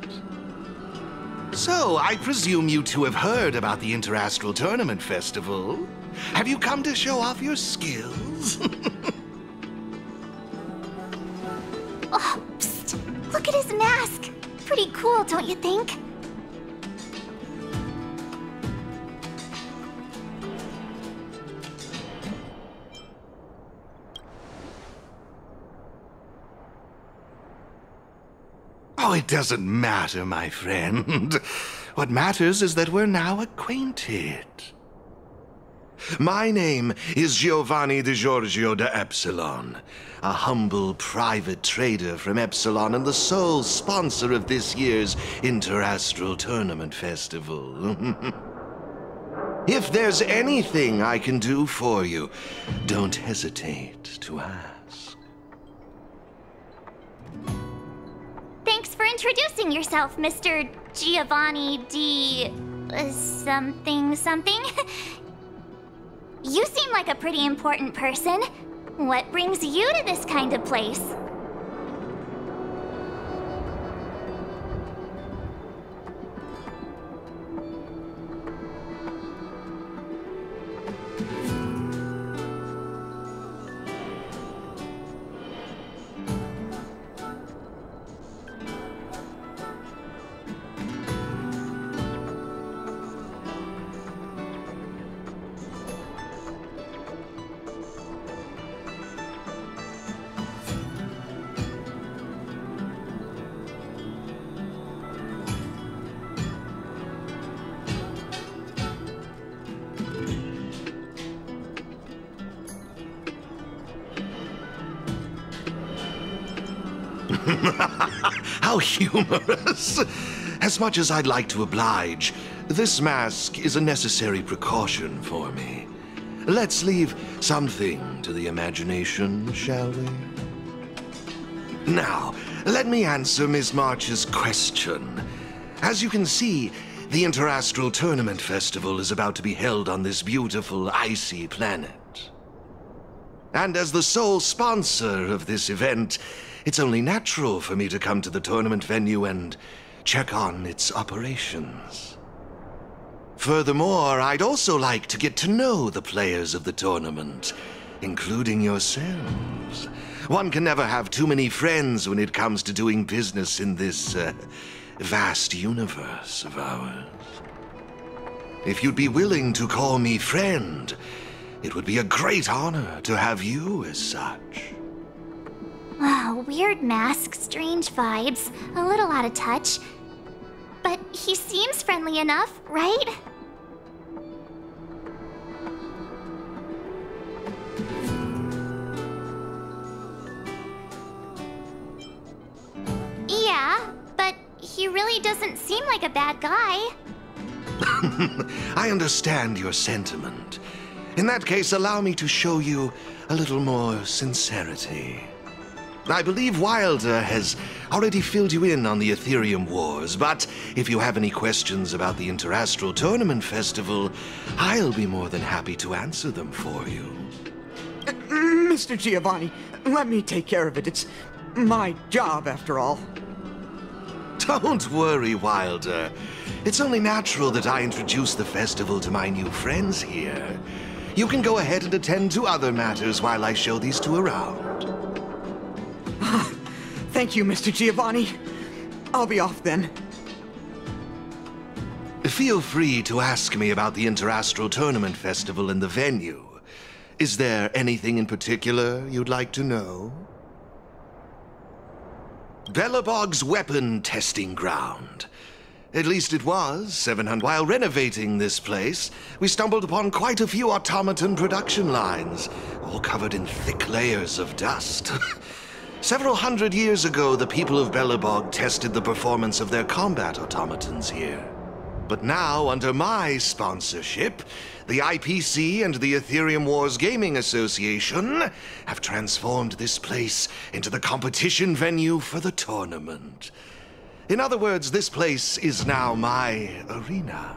So, I presume you two have heard about the Interastral Tournament Festival. Have you come to show off your skills? Oh, psst. Look at his mask. Pretty cool, don't you think? Oh, it doesn't matter, my friend. What matters is that we're now acquainted. My name is Giovanni Di Giorgio de Epsilon, a humble private trader from Epsilon and the sole sponsor of this year's Interastral Tournament Festival. If there's anything I can do for you, don't hesitate to ask. Thanks for introducing yourself, Mr. Giovanni D... something. You seem like a pretty important person. What brings you to this kind of place? How humorous! As much as I'd like to oblige, this mask is a necessary precaution for me. Let's leave something to the imagination, shall we? Now, let me answer Ms. March's question. As you can see, the Interastral Tournament Festival is about to be held on this beautiful, icy planet. And as the sole sponsor of this event, it's only natural for me to come to the tournament venue and check on its operations. Furthermore, I'd also like to get to know the players of the tournament, including yourselves. One can never have too many friends when it comes to doing business in this vast universe of ours. If you'd be willing to call me friend, it would be a great honor to have you as such. Wow, weird mask, strange vibes, a little out of touch. But he seems friendly enough, right? Yeah, but he really doesn't seem like a bad guy. I understand your sentiment. In that case, allow me to show you a little more sincerity. I believe Wilder has already filled you in on the Ethereum Wars, but if you have any questions about the Interastral Tournament Festival, I'll be more than happy to answer them for you. Mr. Giovanni, let me take care of it. It's my job, after all. Don't worry, Wilder. It's only natural that I introduce the festival to my new friends here. You can go ahead and attend to other matters while I show these two around. Thank you, Mr. Giovanni. I'll be off then. Feel free to ask me about the Interastral Tournament Festival and the venue. Is there anything in particular you'd like to know? Belobog's weapon testing ground. At least it was 700. While renovating this place, we stumbled upon quite a few automaton production lines, all covered in thick layers of dust. Several hundred years ago, the people of Belobog tested the performance of their combat automatons here. But now, under my sponsorship, the IPC and the Ethereum Wars Gaming Association have transformed this place into the competition venue for the tournament. In other words, this place is now my arena.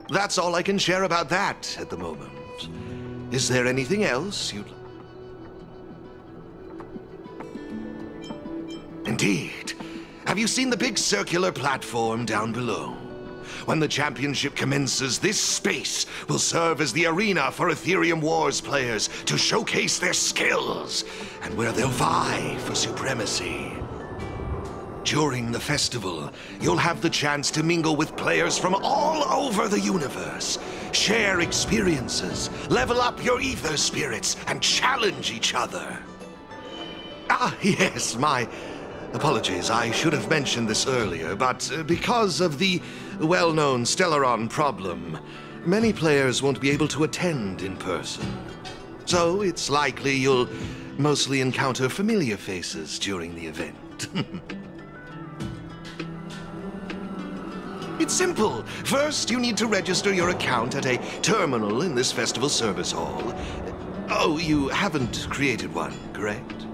That's all I can share about that at the moment. Is there anything else you'd... Indeed. Have you seen the big circular platform down below? When the championship commences, this space will serve as the arena for Ethereum Wars players to showcase their skills and where they'll vie for supremacy. During the festival, you'll have the chance to mingle with players from all over the universe, share experiences, level up your ether spirits, and challenge each other. Ah, yes, my apologies. I should have mentioned this earlier, but because of the well-known Stellaron problem, many players won't be able to attend in person. So it's likely you'll mostly encounter familiar faces during the event. It's simple. First, you need to register your account at a terminal in this festival service hall. Oh, you haven't created one, correct?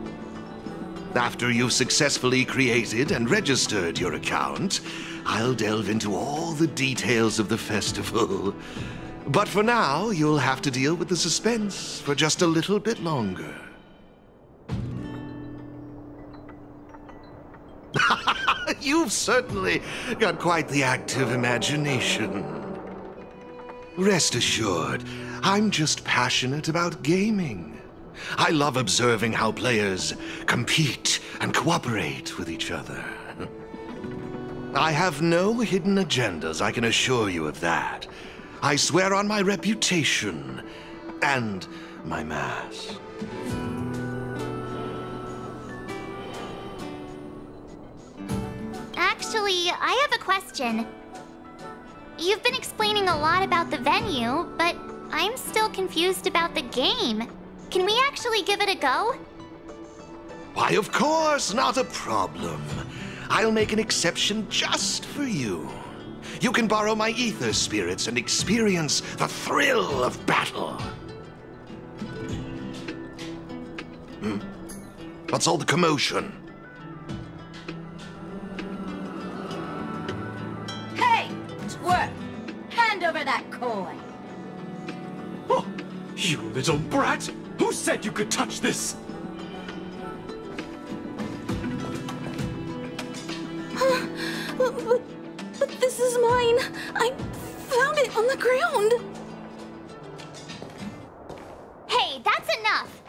After you've successfully created and registered your account, I'll delve into all the details of the festival. But for now, you'll have to deal with the suspense for just a little bit longer. You've certainly got quite the active imagination. Rest assured, I'm just passionate about gaming. I love observing how players compete and cooperate with each other. I have no hidden agendas, I can assure you of that. I swear on my reputation and my mask. Actually, I have a question. You've been explaining a lot about the venue, but I'm still confused about the game. Can we actually give it a go? Why, of course, not a problem. I'll make an exception just for you. You can borrow my ether spirits and experience the thrill of battle. What's all the commotion? Hey, twerp! Hand over that coin! Oh, you little brat! Who said you could touch this? But this is mine. I found it on the ground. Hey, that's enough!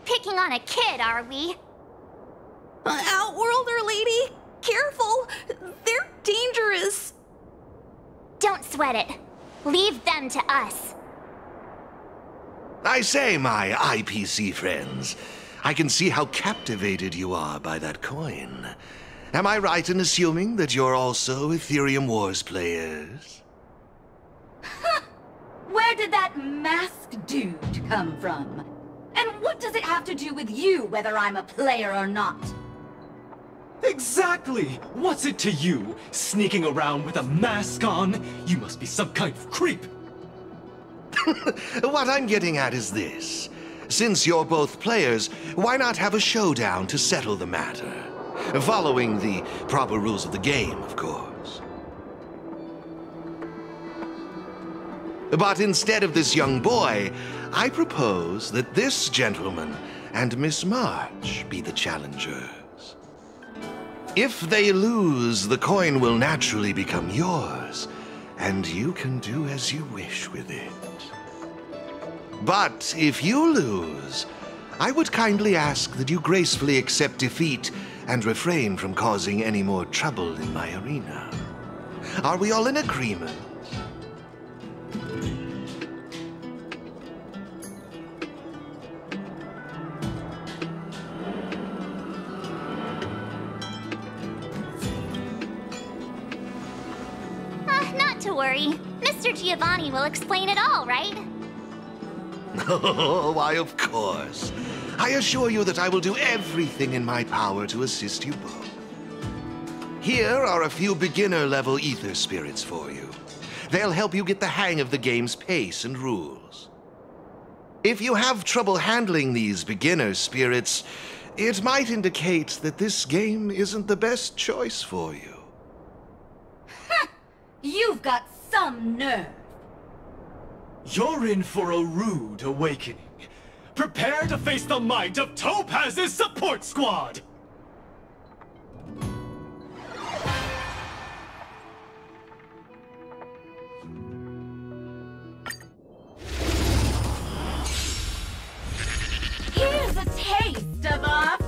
Picking on a kid, are we? Outworlder lady, careful. They're dangerous. Don't sweat it. Leave them to us. I say, my IPC friends, I can see how captivated you are by that coin. Am I right in assuming that you're also Ethereum Wars players? Where did that masked dude come from? And what does it have to do with you, whether I'm a player or not? Exactly! What's it to you? Sneaking around with a mask on? You must be some kind of creep. What I'm getting at is this. Since you're both players, why not have a showdown to settle the matter? Following the proper rules of the game, of course. But instead of this young boy, I propose that this gentleman and Miss March be the challengers. If they lose, the coin will naturally become yours, and you can do as you wish with it. But if you lose, I would kindly ask that you gracefully accept defeat and refrain from causing any more trouble in my arena. Are we all in agreement? Not to worry. Mr. Giovanni will explain it all, right? Oh, why, of course. I assure you that I will do everything in my power to assist you both. Here are a few beginner-level ether spirits for you. They'll help you get the hang of the game's pace and rules. If you have trouble handling these beginner spirits, it might indicate that this game isn't the best choice for you. You've got some nerve. You're in for a rude awakening. Prepare to face the might of Topaz's support squad! Here's a taste of our...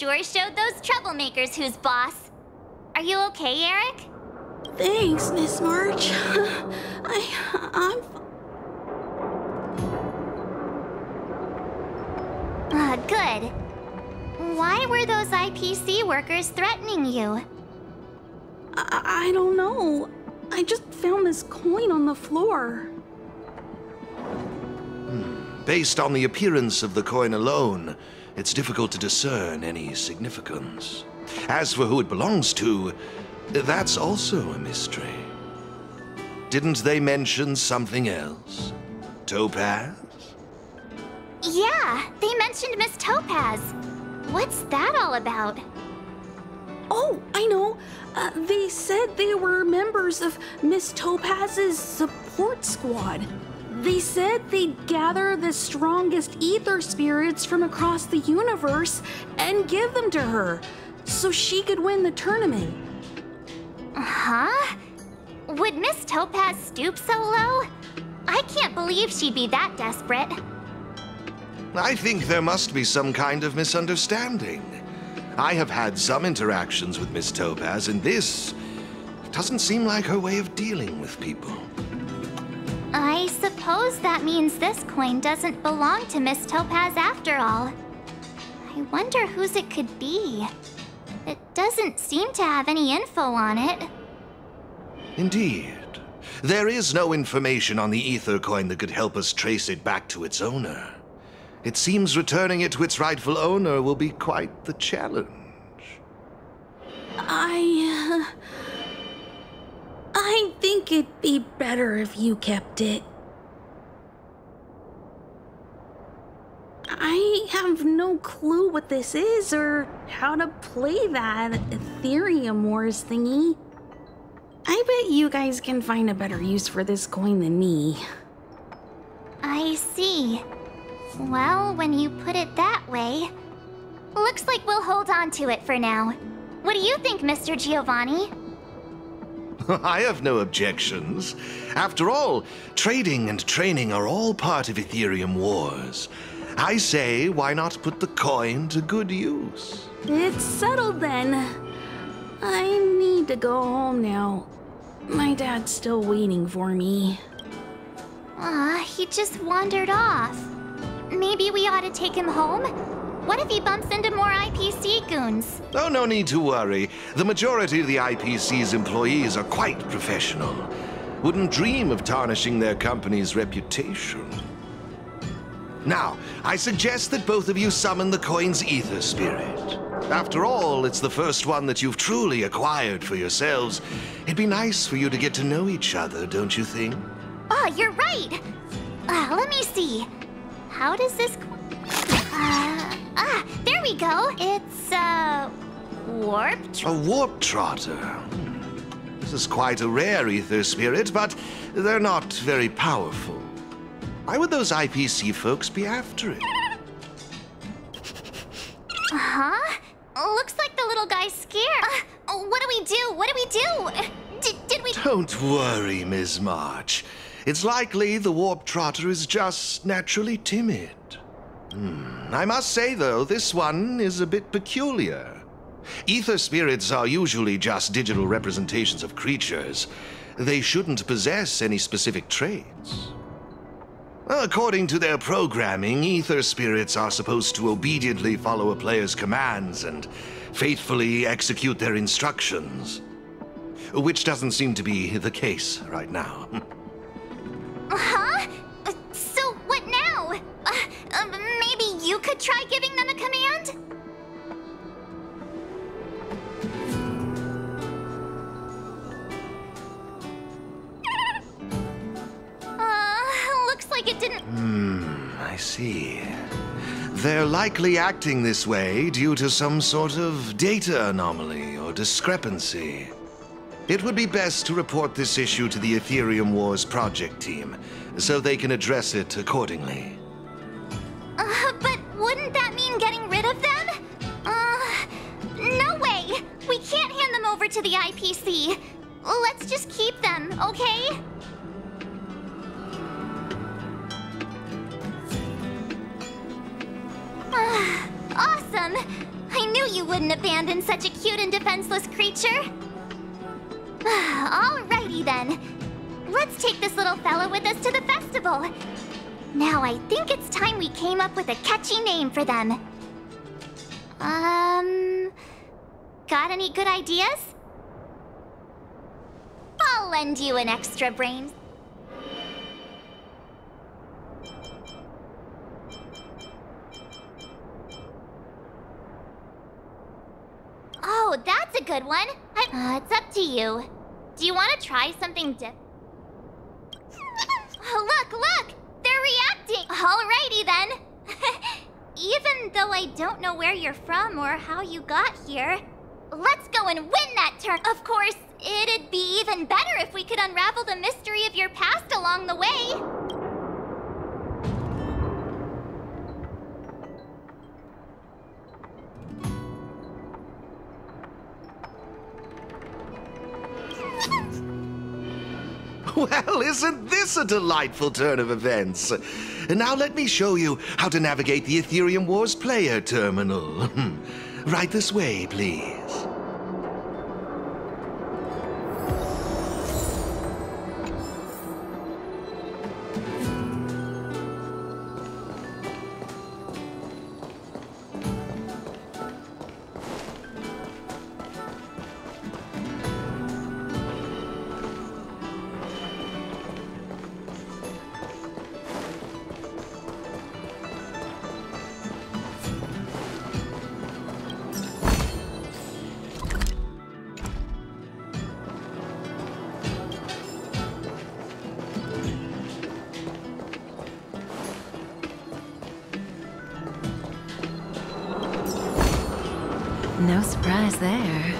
sure showed those troublemakers who's boss. Are you okay, Eric? Thanks, Miss March. I'm... Good. Why were those IPC workers threatening you? I don't know. I just found this coin on the floor. Based on the appearance of the coin alone, it's difficult to discern any significance. As for who it belongs to, that's also a mystery. Didn't they mention something else? Topaz? Yeah, they mentioned Miss Topaz. What's that all about? Oh, I know. They said they were members of Miss Topaz's support squad. They said they'd gather the strongest ether spirits from across the universe and give them to her, so she could win the tournament. Huh? Would Miss Topaz stoop so low? I can't believe she'd be that desperate. I think there must be some kind of misunderstanding. I have had some interactions with Miss Topaz, and this doesn't seem like her way of dealing with people. I suppose that means this coin doesn't belong to Miss Topaz after all. I wonder whose it could be. It doesn't seem to have any info on it. Indeed. There is no information on the ether coin that could help us trace it back to its owner. It seems returning it to its rightful owner will be quite the challenge. I think it'd be better if you kept it. I have no clue what this is or how to play that Ethereum Wars thingy. I bet you guys can find a better use for this coin than me. I see. Well, when you put it that way, looks like we'll hold on to it for now. What do you think, Mr. Giovanni? I have no objections. After all, trading and training are all part of Ethereum Wars. I say, why not put the coin to good use? It's settled then. I need to go home now. My dad's still waiting for me. He just wandered off. Maybe we ought to take him home? What if he bumps into more IPC goons? Oh, no need to worry. The majority of the IPC's employees are quite professional. Wouldn't dream of tarnishing their company's reputation. Now, I suggest that both of you summon the coin's ether spirit. After all, it's the first one that you've truly acquired for yourselves. It'd be nice for you to get to know each other, don't you think? Oh, you're right! Let me see. How does this... there we go. It's, warp... A warp trotter. This is quite a rare ether spirit, but they're not very powerful. Why would those IPC folks be after it? Looks like the little guy's scared. What do we do? What do we do? Did we... Don't worry, Ms. March. It's likely the warp trotter is just naturally timid. I must say, though, this one is a bit peculiar. Ether spirits are usually just digital representations of creatures. They shouldn't possess any specific traits. According to their programming, ether spirits are supposed to obediently follow a player's commands and faithfully execute their instructions. Which doesn't seem to be the case right now. So what now? Maybe you could try giving them a command? Looks like it didn't... I see. They're likely acting this way due to some sort of data anomaly or discrepancy. It would be best to report this issue to the Ethereum Wars project team, so they can address it accordingly. But wouldn't that mean getting rid of them? No way! We can't hand them over to the IPC. Let's just keep them, okay? Awesome! I knew you wouldn't abandon such a cute and defenseless creature. Alrighty then. Let's take this little fella with us to the festival. Now I think it's time we came up with a catchy name for them. Got any good ideas? I'll lend you an extra brain. Oh, that's a good one. It's up to you. Do you want to try something different? Look! They're reacting! Alrighty then. Even though I don't know where you're from or how you got here, let's go and win that turn. Of course, it'd be even better if we could unravel the mystery of your past along the way. Well, isn't this a delightful turn of events? Now let me show you how to navigate the Ethereum Wars player terminal. Right this way, please. No surprise there.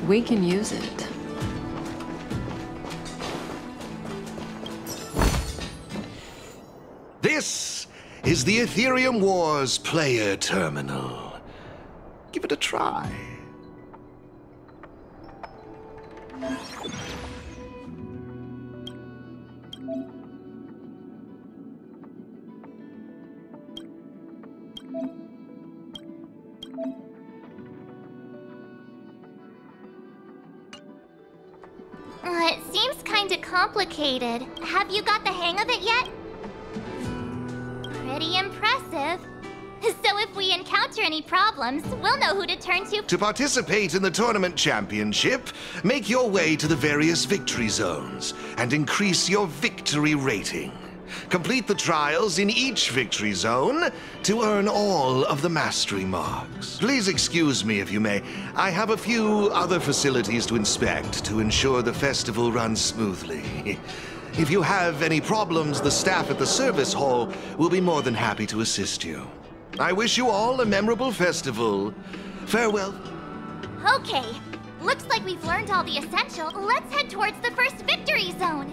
We can use it. This is the Ethereum Wars player terminal. Give it a try. It seems kinda complicated. Have you got the hang of it yet? Pretty impressive. So if we encounter any problems, we'll know who to turn to. To participate in the tournament championship, make your way to the various victory zones and increase your victory rating. Complete the trials in each victory zone to earn all of the mastery marks. Please excuse me if you may. I have a few other facilities to inspect to ensure the festival runs smoothly. If you have any problems, the staff at the service hall will be more than happy to assist you. I wish you all a memorable festival. Farewell. Okay, looks like we've learned all the essential. Let's head towards the first victory zone.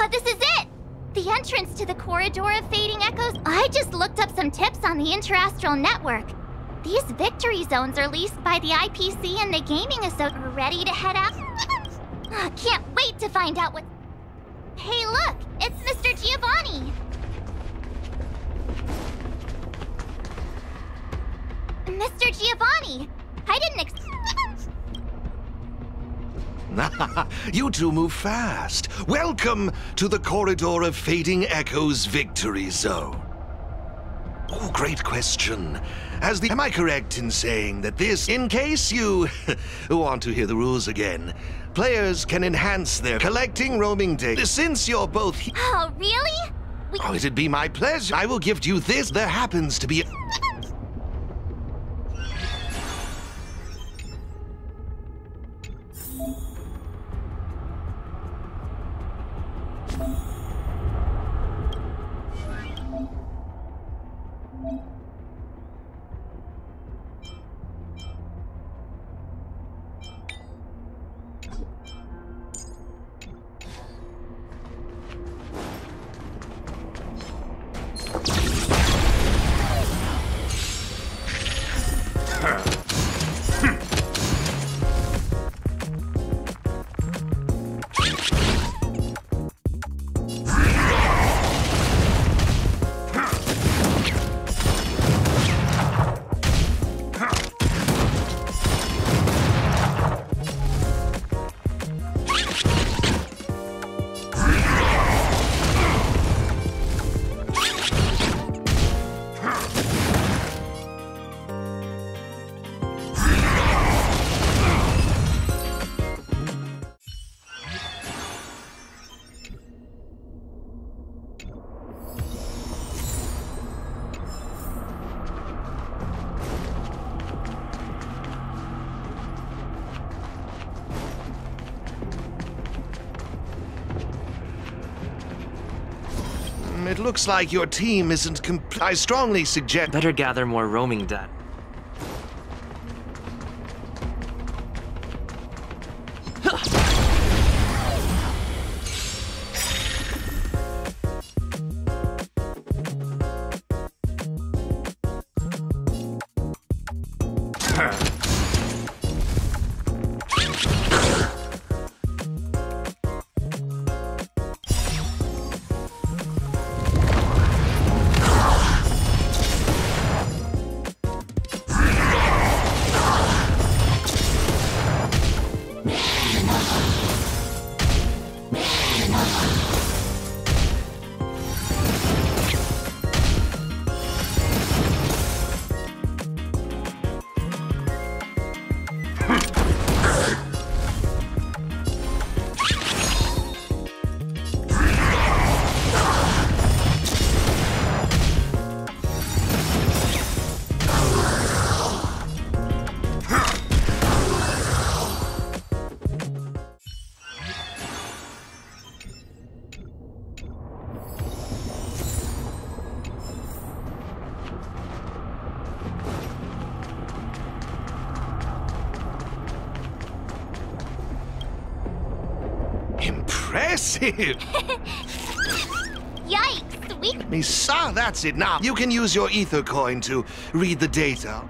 This is it! The entrance to the Corridor of Fading Echoes. I just looked up some tips on the Interastral Network. These victory zones are leased by the IPC and the Gaming Association. We're ready to head out. Can't wait to find out what... Hey, look! It's Mr. Giovanni! Mr. Giovanni! I didn't You two move fast. Welcome to the Corridor of Fading Echoes Victory Zone. Oh, great question. Am I correct in saying that this, in case you want to hear the rules again, players can enhance their collecting roaming data. Since you're both here... Oh, really? Oh, it'd be my pleasure. I will gift you this. There happens to be... It looks like your team isn't I strongly suggest... Better gather more roaming data. Impressive! Yikes, Me saw, that's it. Now, you can use your ether coin to read the data.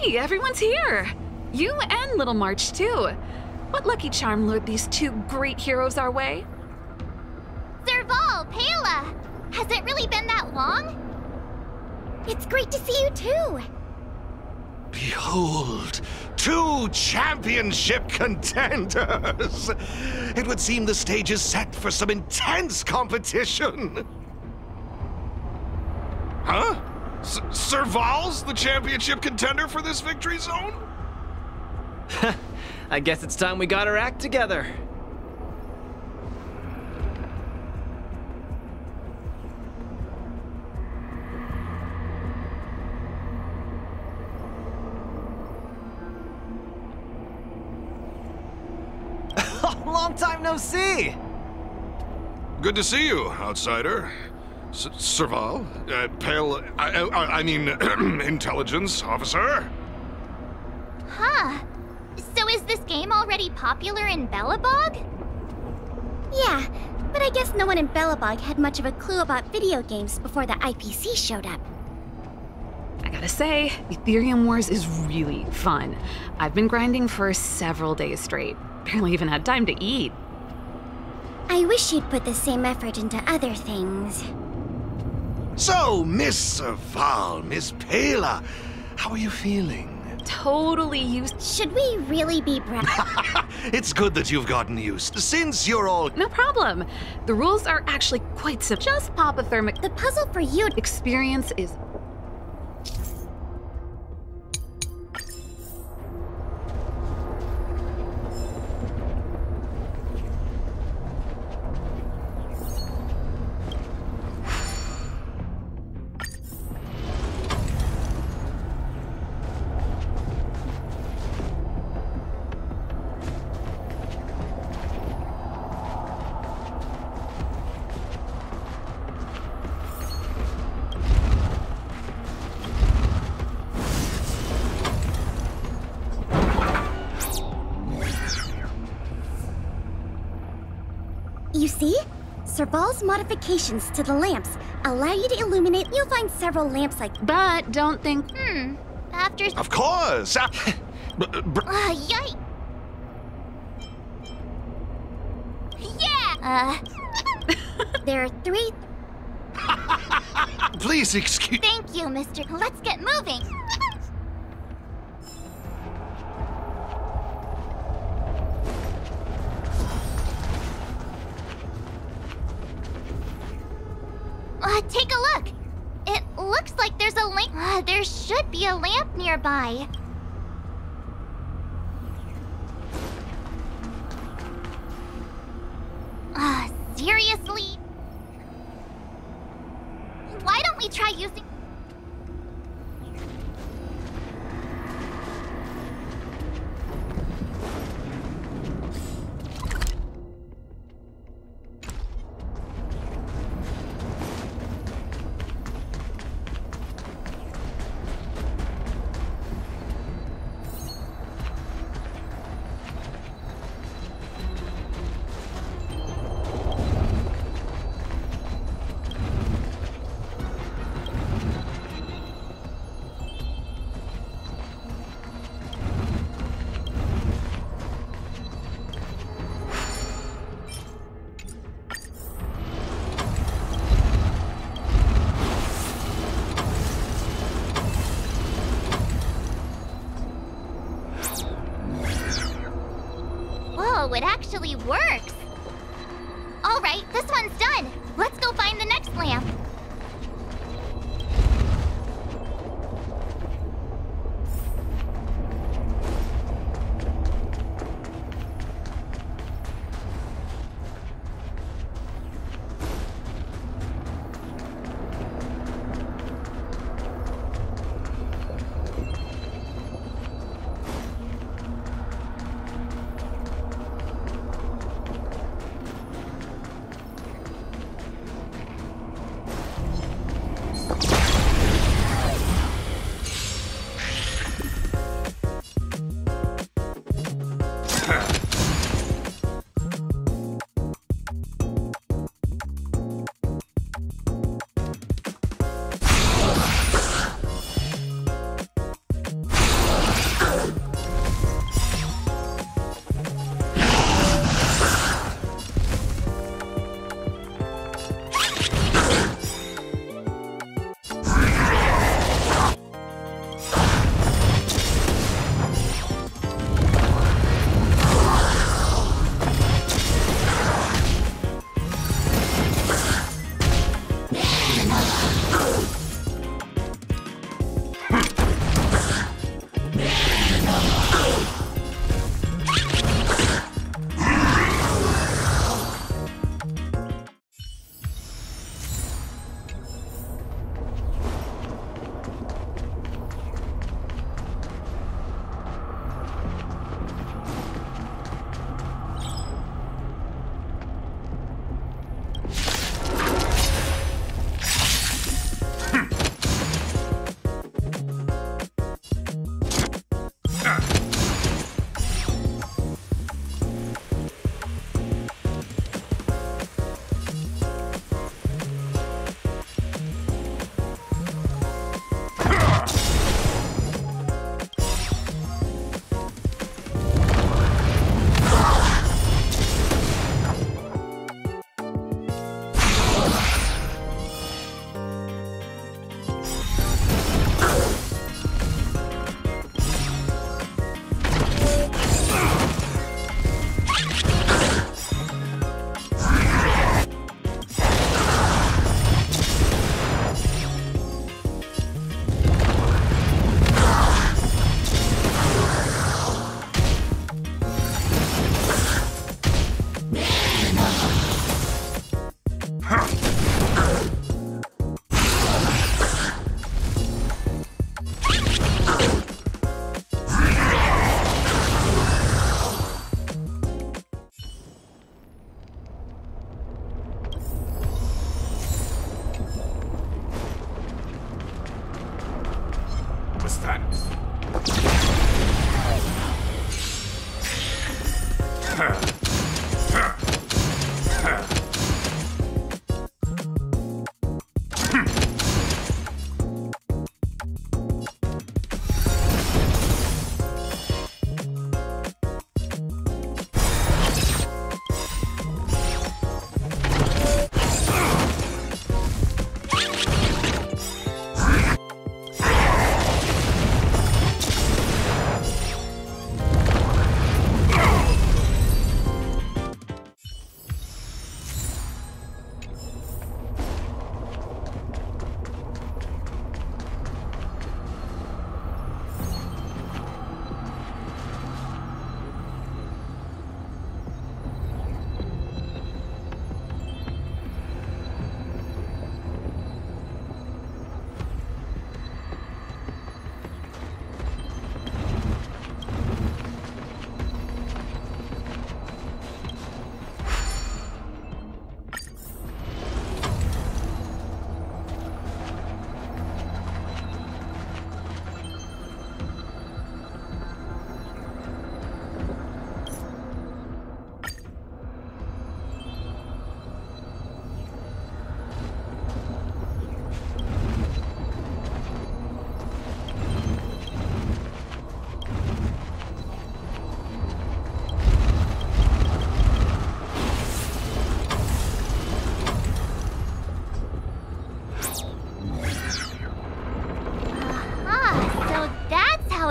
Hey, everyone's here! You and Little March, too. What lucky charm lured these two great heroes our way? Serval, Paola! Has it really been that long? It's great to see you, too! Behold, 2 championship contenders! It would seem the stage is set for some intense competition. Huh? Sir Val's the championship contender for this victory zone? I guess it's time we got our act together. Long time no see! Good to see you, outsider. Sir Val? Pale... I mean, intelligence officer? Huh. So is this game already popular in Belobog? Yeah, but I guess no one in Belobog had much of a clue about video games before the IPC showed up. I gotta say, Ethereum Wars is really fun. I've been grinding for several days straight. Barely even had time to eat. I wish you'd put the same effort into other things. So, Miss Sir Val, Miss Pela, how are you feeling? Totally used. Should we really be It's good that you've gotten used, since you're all... No problem. The rules are actually quite simple. Just pop a thermic. The puzzle for you experience is... You see? Sir Val's modifications to the lamps allow you to illuminate. You'll find several lamps like... But don't think... After... Of course! Yikes! Yeah! There are 3... Please excuse... Thank you, Mr. Let's get moving! Take a look! It looks like there's a lamp. There should be a lamp nearby. Seriously? Why don't we try using... Whoa, it actually works! Alright, this one's done! Let's go find the next lamp!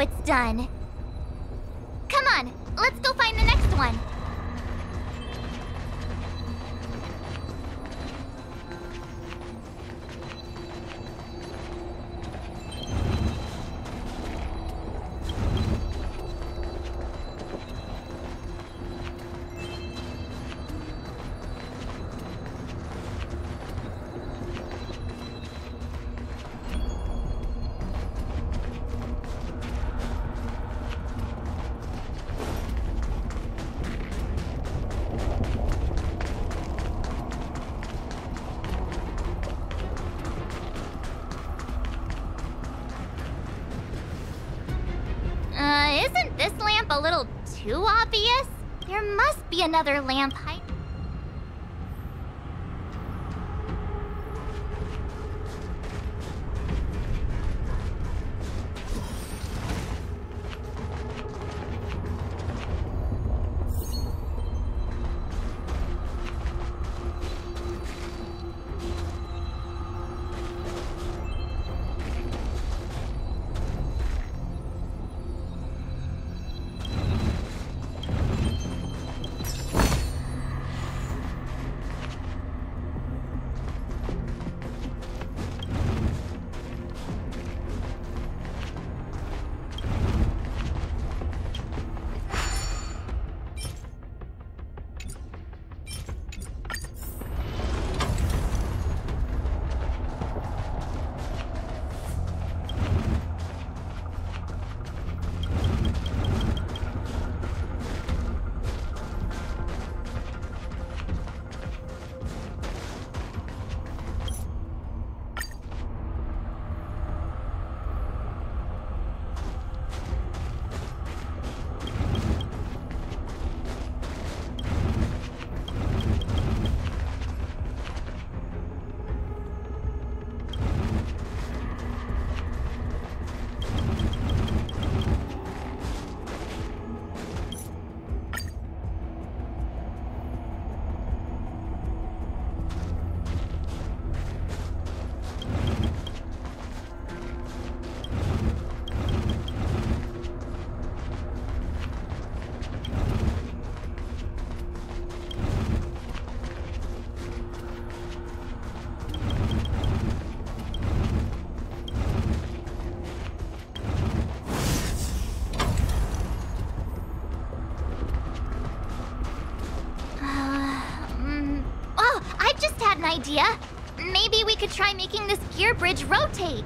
It's done. Come on, let's go find the next one. Isn't this lamp a little too obvious? There must be another lamp height. Idea. Maybe we could try making this gear bridge rotate.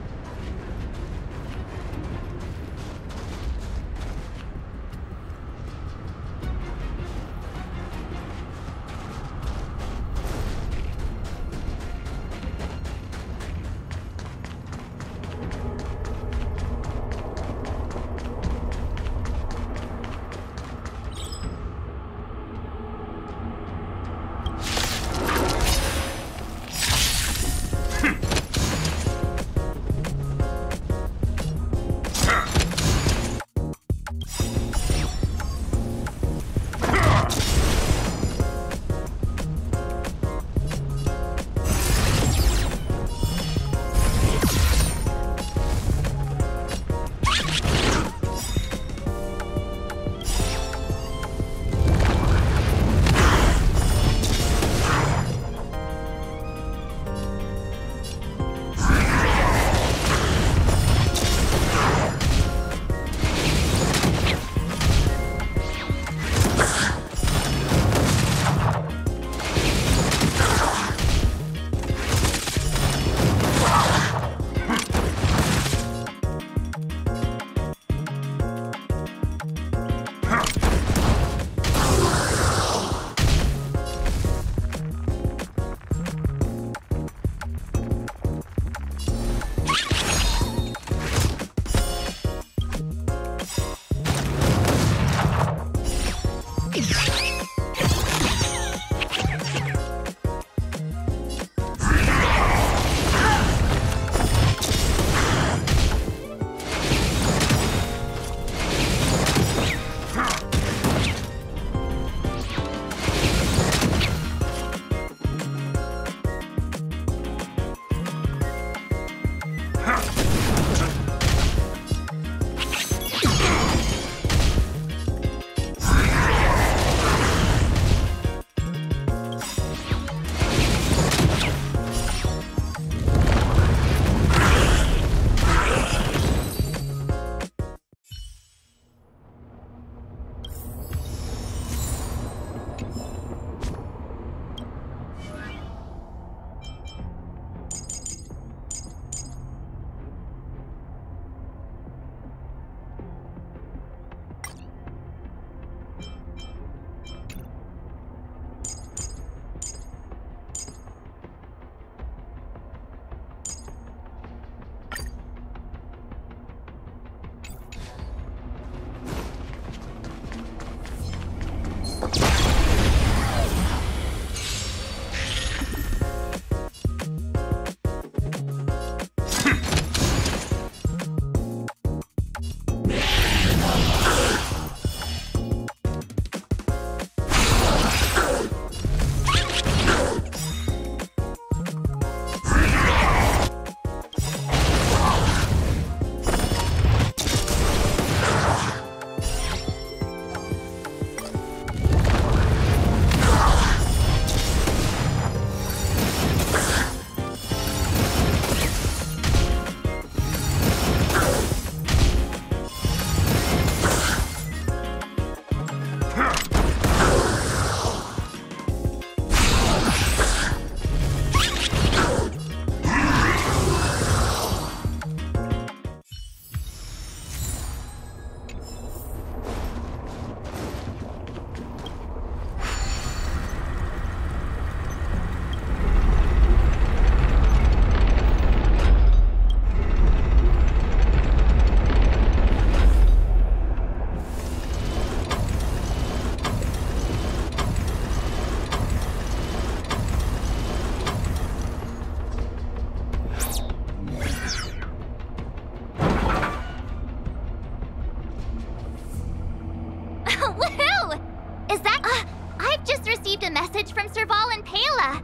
received a message from Serval and Pela.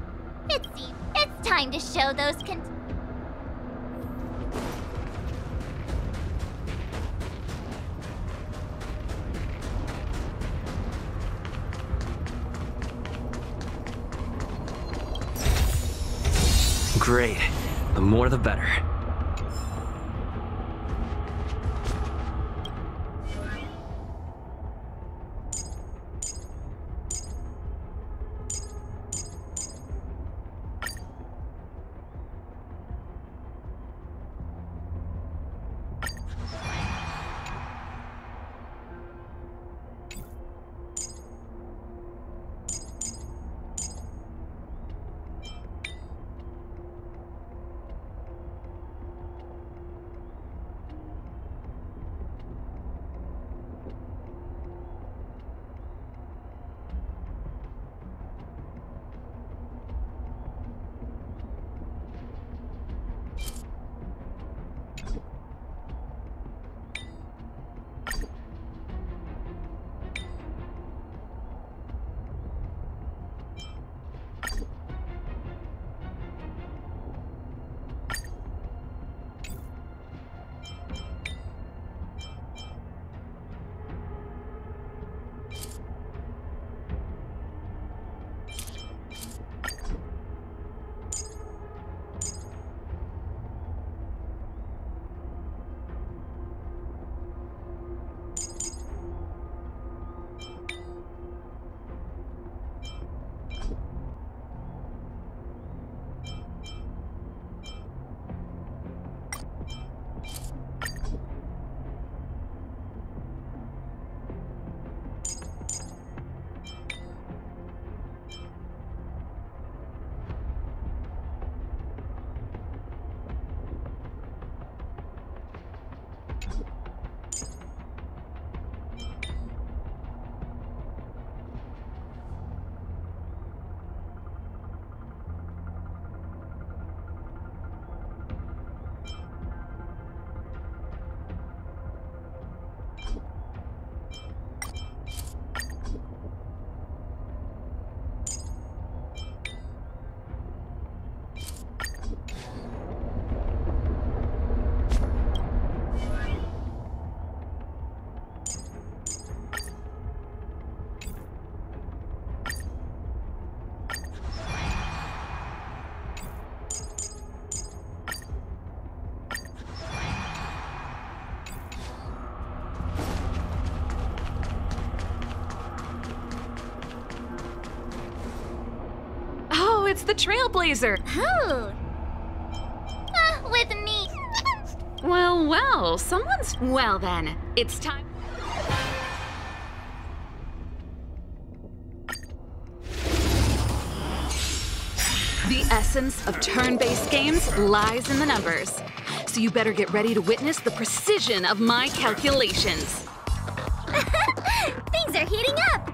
It's time to show those Great. The more the better. it's the Trailblazer. Oh. With me. Well, well, someone's... Well then, it's time... The essence of turn-based games lies in the numbers. So you better get ready to witness the precision of my calculations. Things are heating up!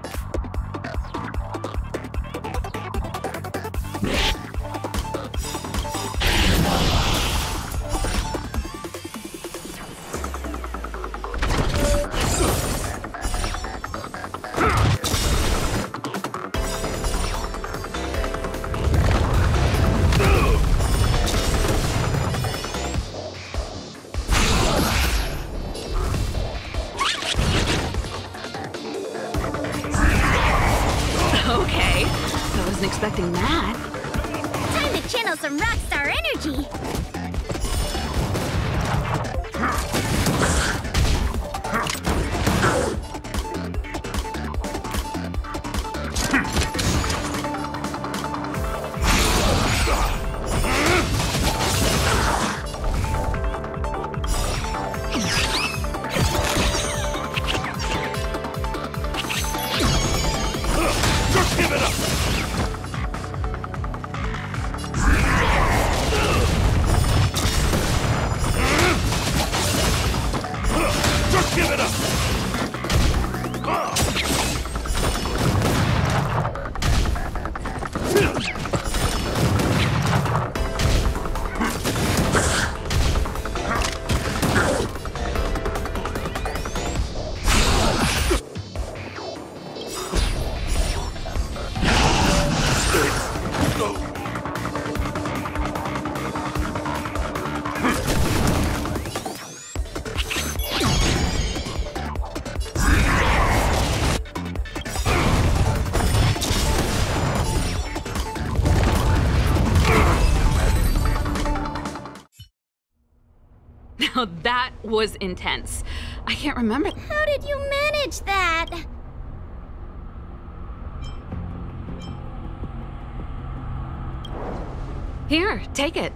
Okay, I wasn't expecting that. Time to channel some rockstar energy! Give it up! Just give it up! Now that was intense. I can't remember. How did you manage that? Here, take it.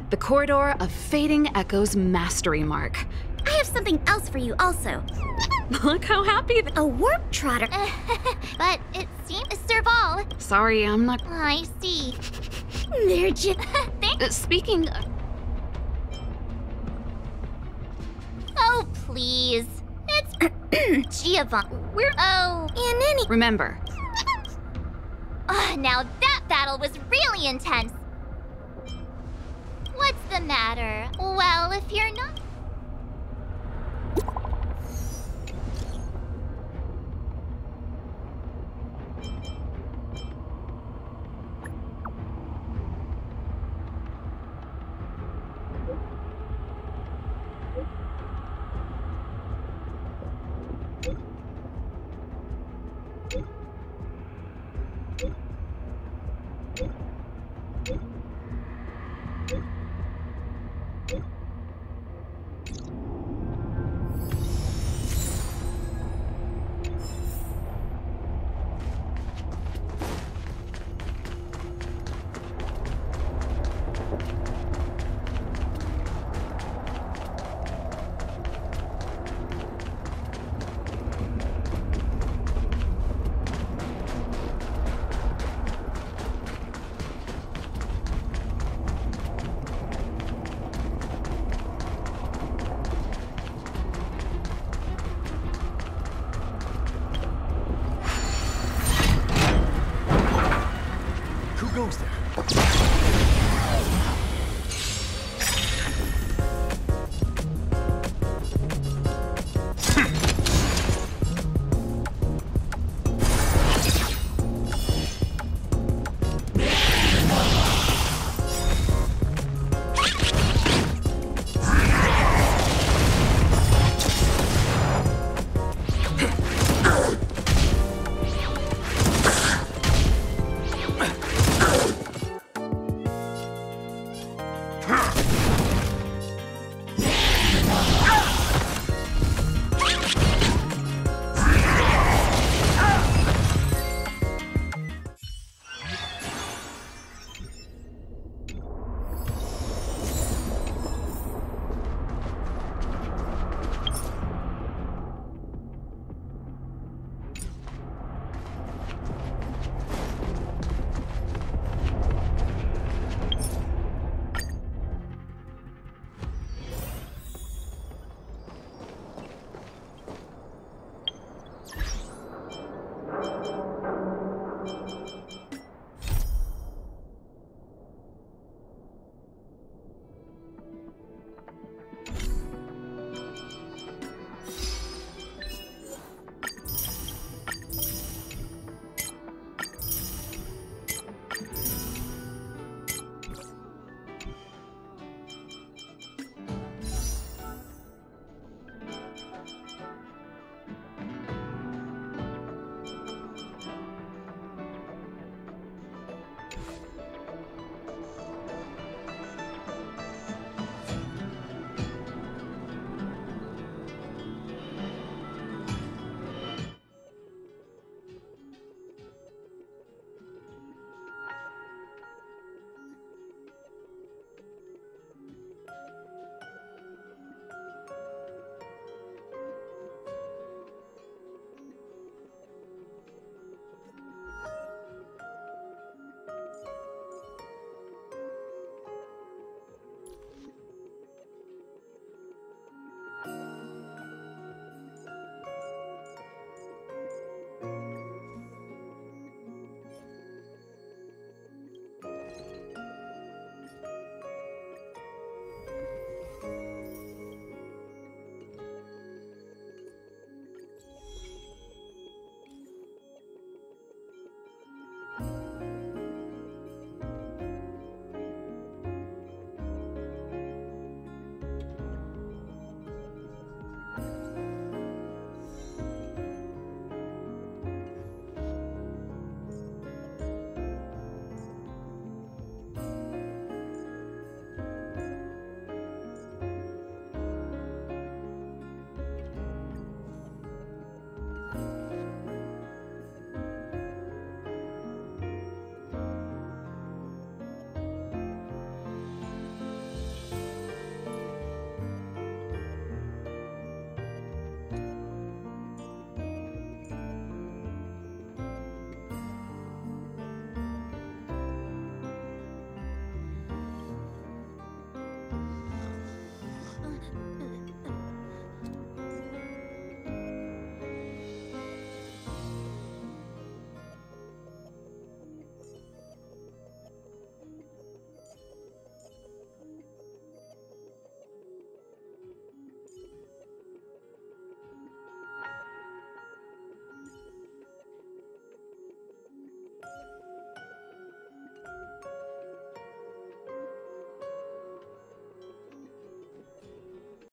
The Corridor of Fading Echoes Mastery Mark. I have something else for you also. Look how happy a warp trotter. But it seems Serval. Sorry, I'm not... I see. They're just... Speaking... Oh, please. It's Giovanni. We're... Oh. In any... Remember. Now that battle was really intense. What's the matter? Well, if you're not... Who goes there?